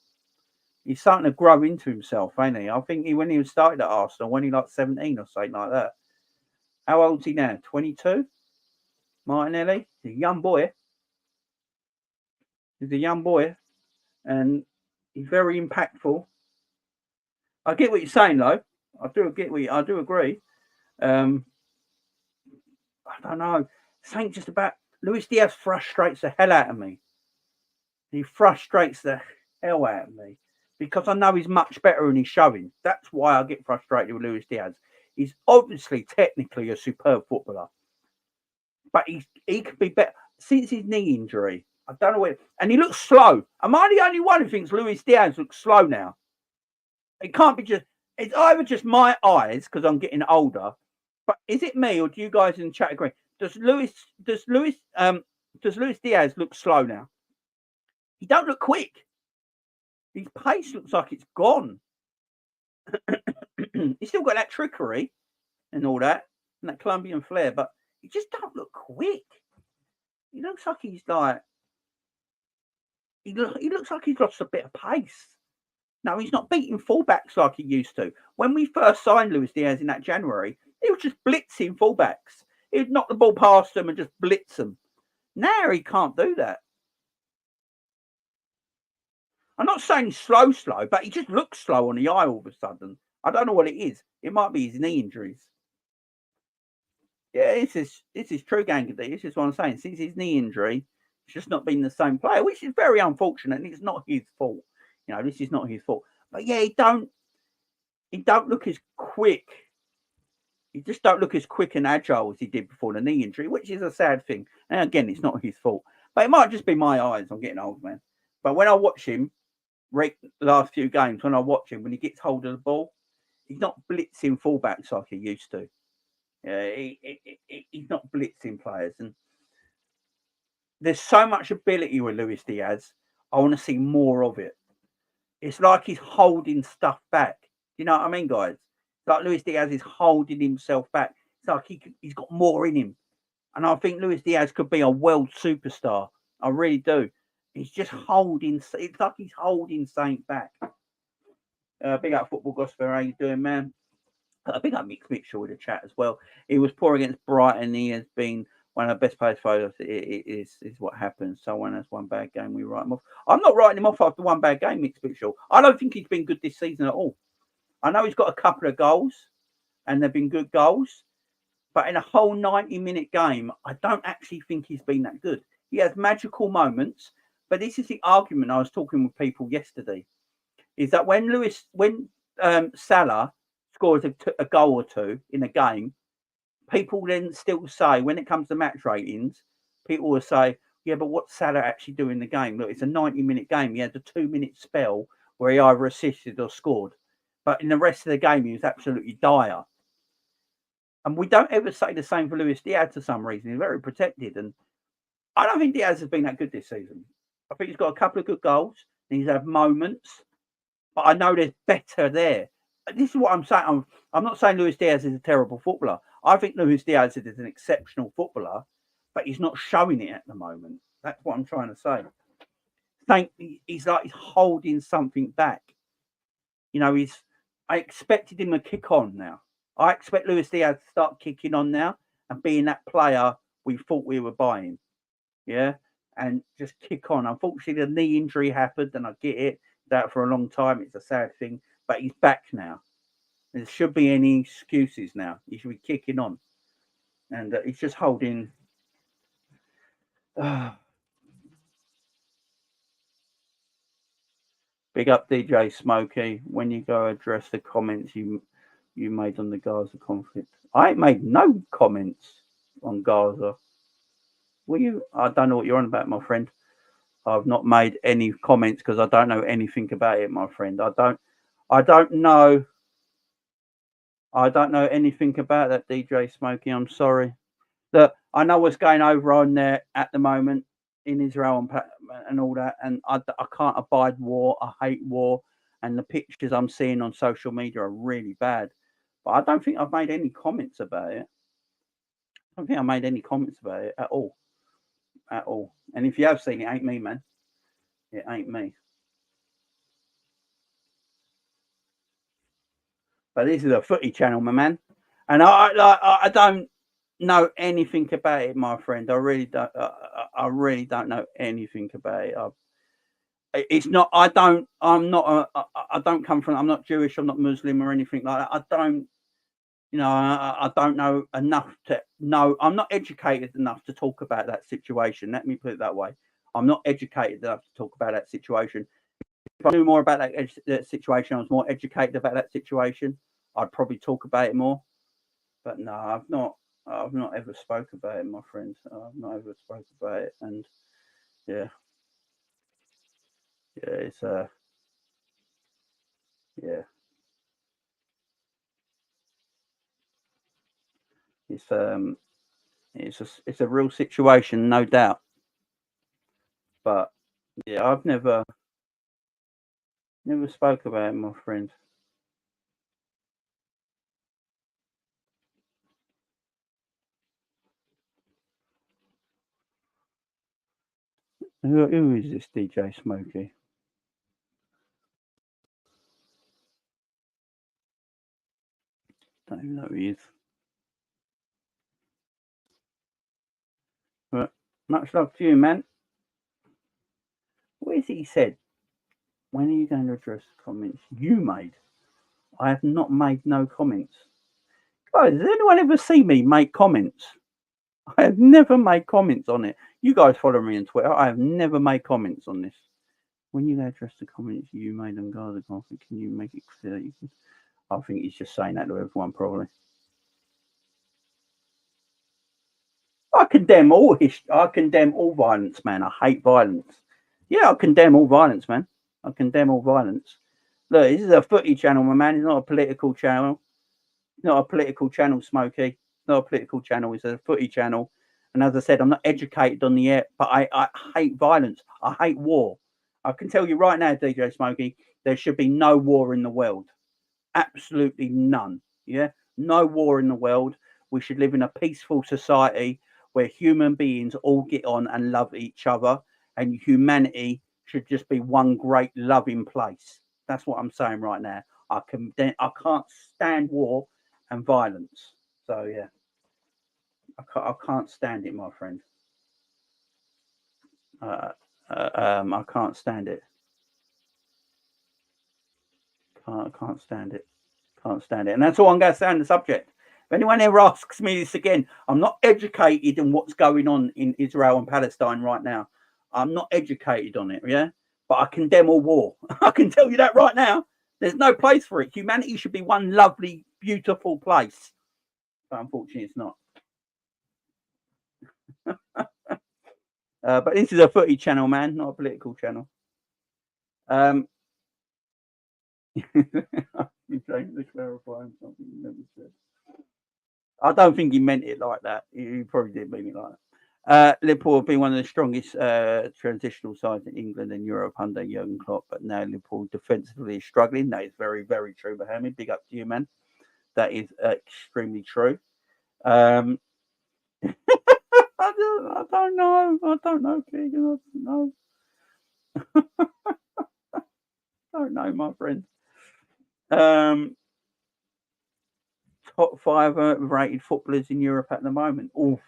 He's starting to grow into himself, ain't he? I think when he started at Arsenal, when he like 17 or something like that. How old's he now? 22? Martinelli? He's a young boy. He's a young boy. And he's very impactful. I get what you're saying, though. I do agree. I don't know. Something just about Luis Diaz frustrates the hell out of me. He frustrates the hell out of me because I know he's much better than he's showing. That's why I get frustrated with Luis Diaz. He's obviously technically a superb footballer, but he could be better since his knee injury. I don't know where, and he looks slow. Am I the only one who thinks Luis Diaz looks slow now? It can't be just. It's either just my eyes because I'm getting older, but is it me or do you guys in the chat agree? Does Luis Diaz look slow now? He don't look quick. His pace looks like it's gone. He's still got that trickery and all that, and that Colombian flair, but he just don't look quick. He looks like he's like he looks like he's lost a bit of pace. No, he's not beating fullbacks like he used to. When we first signed Luis Diaz in that January, he was just blitzing fullbacks. He would knock the ball past them and just blitz them. Now he can't do that. I'm not saying he's slow, but he just looks slow on the eye all of a sudden. I don't know what it is. It might be his knee injuries. Yeah, this is true, Gangadee. This is what I'm saying. Since his knee injury, He's just not been the same player, which is very unfortunate, and it's not his fault. You know, this is not his fault. But yeah, he don't look as quick. He just don't look as quick and agile as he did before the knee injury, which is a sad thing. And again, it's not his fault. But it might just be my eyes. I'm getting old, man. But when I watch him, the last few games, when I watch him, when he gets hold of the ball, he's not blitzing fullbacks like he used to. He's not blitzing players. And there's so much ability with Luis Diaz. I want to see more of it. It's like he's holding stuff back. You know what I mean, guys? It's like Luis Diaz is holding himself back. It's like he's got more in him. And I think Luis Diaz could be a world superstar. I really do. He's just holding. It's like he's holding something back. Big up Football Gospel. How you doing, man? Big up Mix Mitchell with the chat as well. He was poor against Brighton. He has been one of the best players for us. Is what happens. Someone has one bad game, we write him off. I'm not writing him off after one bad game, Mix Mitchell. I don't think he's been good this season at all. I know he's got a couple of goals, and they've been good goals. But in a whole 90-minute game, I don't actually think he's been that good. He has magical moments, but this is the argument I was talking with people yesterday, is that when Salah scores a goal or two in a game, people then still say, when it comes to match ratings, people will say, yeah, but what's Salah actually doing in the game? Look, it's a 90-minute game. He had a 2-minute spell where he either assisted or scored. But in the rest of the game, he was absolutely dire. And we don't ever say the same for Luis Diaz for some reason. He's very protected. And I don't think Diaz has been that good this season. I think he's got a couple of good goals. And he's had moments. But I know there's better there. This is what I'm saying. I'm not saying Luis Diaz is a terrible footballer. I think Luis Diaz is an exceptional footballer. But he's not showing it at the moment. That's what I'm trying to say. He's like he's holding something back. You know, I expected him to kick on now. I expect Luis Diaz to start kicking on now and being that player we thought we were buying. Yeah. And just kick on. Unfortunately, the knee injury happened, and I get it. That for a long time. It's a sad thing. But he's back now. There should be any excuses now. He should be kicking on. And he's just holding. Big up DJ Smokey. When you go address the comments you made on the Gaza conflict. I ain't made no comments on Gaza. Will you? I don't know what you're on about, my friend. I've not made any comments because I don't know anything about it, my friend. I don't know anything about that, DJ Smokey. I'm sorry. Look, I know what's going over on there at the moment in Israel and all that, and I can't abide war. I hate war, and the pictures I'm seeing on social media are really bad. But I don't think I've made any comments about it. I don't think I made any comments about it at all. At all. And if you have seen it, ain't me, man. It ain't me. But this is a footy channel, my man. And I don't know anything about it, my friend. I really don't. I really don't know anything about it. It's not. I don't. I'm not. I don't come from. I'm not Jewish. I'm not Muslim or anything like that. I don't. You know, I don't know enough to know. I'm not educated enough to talk about that situation. Let me put it that way. I'm not educated enough to talk about that situation. If I knew more about that situation, I was more educated about that situation, I'd probably talk about it more. But no, I've not ever spoke about it, my friends. I've not ever spoke about it, and yeah, it's yeah, it's a real situation, no doubt. But yeah, I've never spoke about it, my friend. Who is this DJ Smokey? Don't even know who he is. But much love to you, man. What is it he said? When are you going to address the comments you made? I have not made no comments. Guys, has anyone ever seen me make comments? I have never made comments on it. You guys follow me on Twitter. I have never made comments on this. When you address the comments you made on Gaza conflict, can you make it clear that you can... I think he's just saying that to everyone, probably. I condemn all violence, man. I hate violence. Yeah, I condemn all violence, man. I condemn all violence. Look, this is a footy channel, my man. It's not a political channel. It's not a political channel, Smokey. It's not a political channel. It's a footy channel. And as I said, I'm not educated on the air, but I hate violence. I hate war. I can tell you right now, DJ Smokey, there should be no war in the world. Absolutely none. Yeah, no war in the world. We should live in a peaceful society where human beings all get on and love each other, and humanity should just be one great loving place. That's what I'm saying right now. I can't stand war and violence. So yeah, I can't stand it, my friend. I can't stand it. I can't stand it. Can't stand it. And that's all I'm going to say on the subject. If anyone ever asks me this again, I'm not educated in what's going on in Israel and Palestine right now. I'm not educated on it, yeah? But I condemn all war. I can tell you that right now. There's no place for it. Humanity should be one lovely, beautiful place. But unfortunately, it's not. But this is a footy channel, man, not a political channel. To clarify something you never said. I don't think he meant it like that. He probably didn't mean it like that. Liverpool have been one of the strongest transitional sides in England and Europe under Jurgen Klopp, but now Liverpool defensively is struggling. That is very, very true, Mohammed. Big up to you, man. That is extremely true. I don't know. I don't know, Keegan. I don't know. I don't know, my friend. Top 5 rated footballers in Europe at the moment. Oof.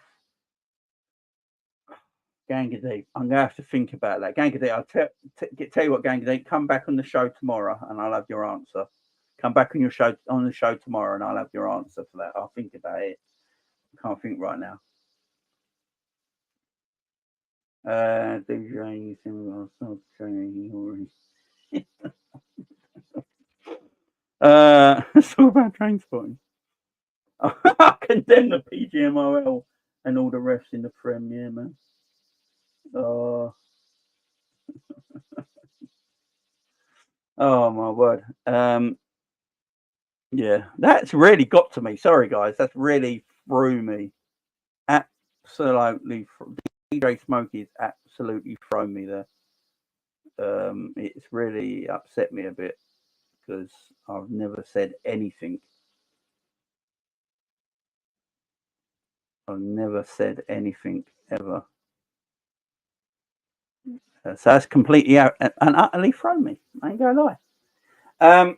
Gangadee. I'm gonna have to think about that. Gangadee, I'll tell you what, Gangadee, come back on the show tomorrow and I'll have your answer. Come back on the show tomorrow and I'll have your answer for that. I'll think about it. I can't think right now. DJ, it's all about train spotting. I condemn the PGMOL and all the refs in the Prem, yeah, man. Oh, oh my word. Yeah, that's really got to me. Sorry, guys, that's really threw me. Absolutely, DJ Smokey's absolutely thrown me there. It's really upset me a bit because I've never said anything. I've never said anything ever. So that's completely out and utterly thrown me. I ain't gonna lie.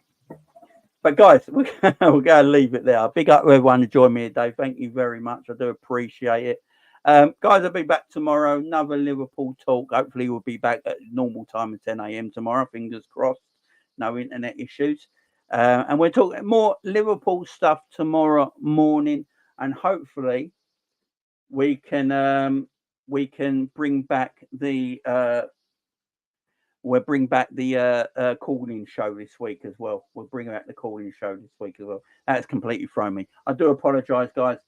But guys, we're going to leave it there. Big up to everyone who joined me today. Thank you very much. I do appreciate it. Guys, I'll be back tomorrow. Another Liverpool talk. Hopefully, we'll be back at normal time at 10 a.m. tomorrow. Fingers crossed. No internet issues. And we're talking more Liverpool stuff tomorrow morning. And hopefully, we can bring back the we'll bring back the call-in show this week as well. We'll bring back the call-in show this week as well. That's completely thrown me. I do apologise, guys.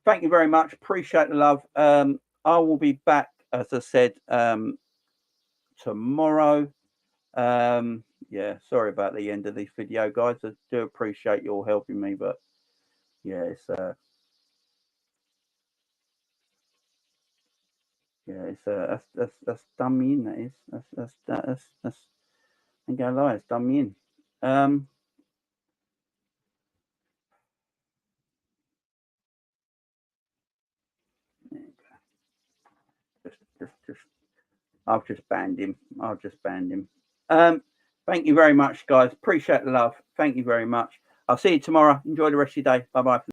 Thank you very much. Appreciate the love. I will be back, as I said, tomorrow. Yeah, sorry about the end of this video, guys. I do appreciate you all helping me, but yeah, it's yeah, it's that's done me in. That is that's I ain't gonna lie, it's done me in. Just I've just banned him. I've just banned him. Thank you very much, guys. Appreciate the love. Thank you very much. I'll see you tomorrow. Enjoy the rest of your day. Bye bye.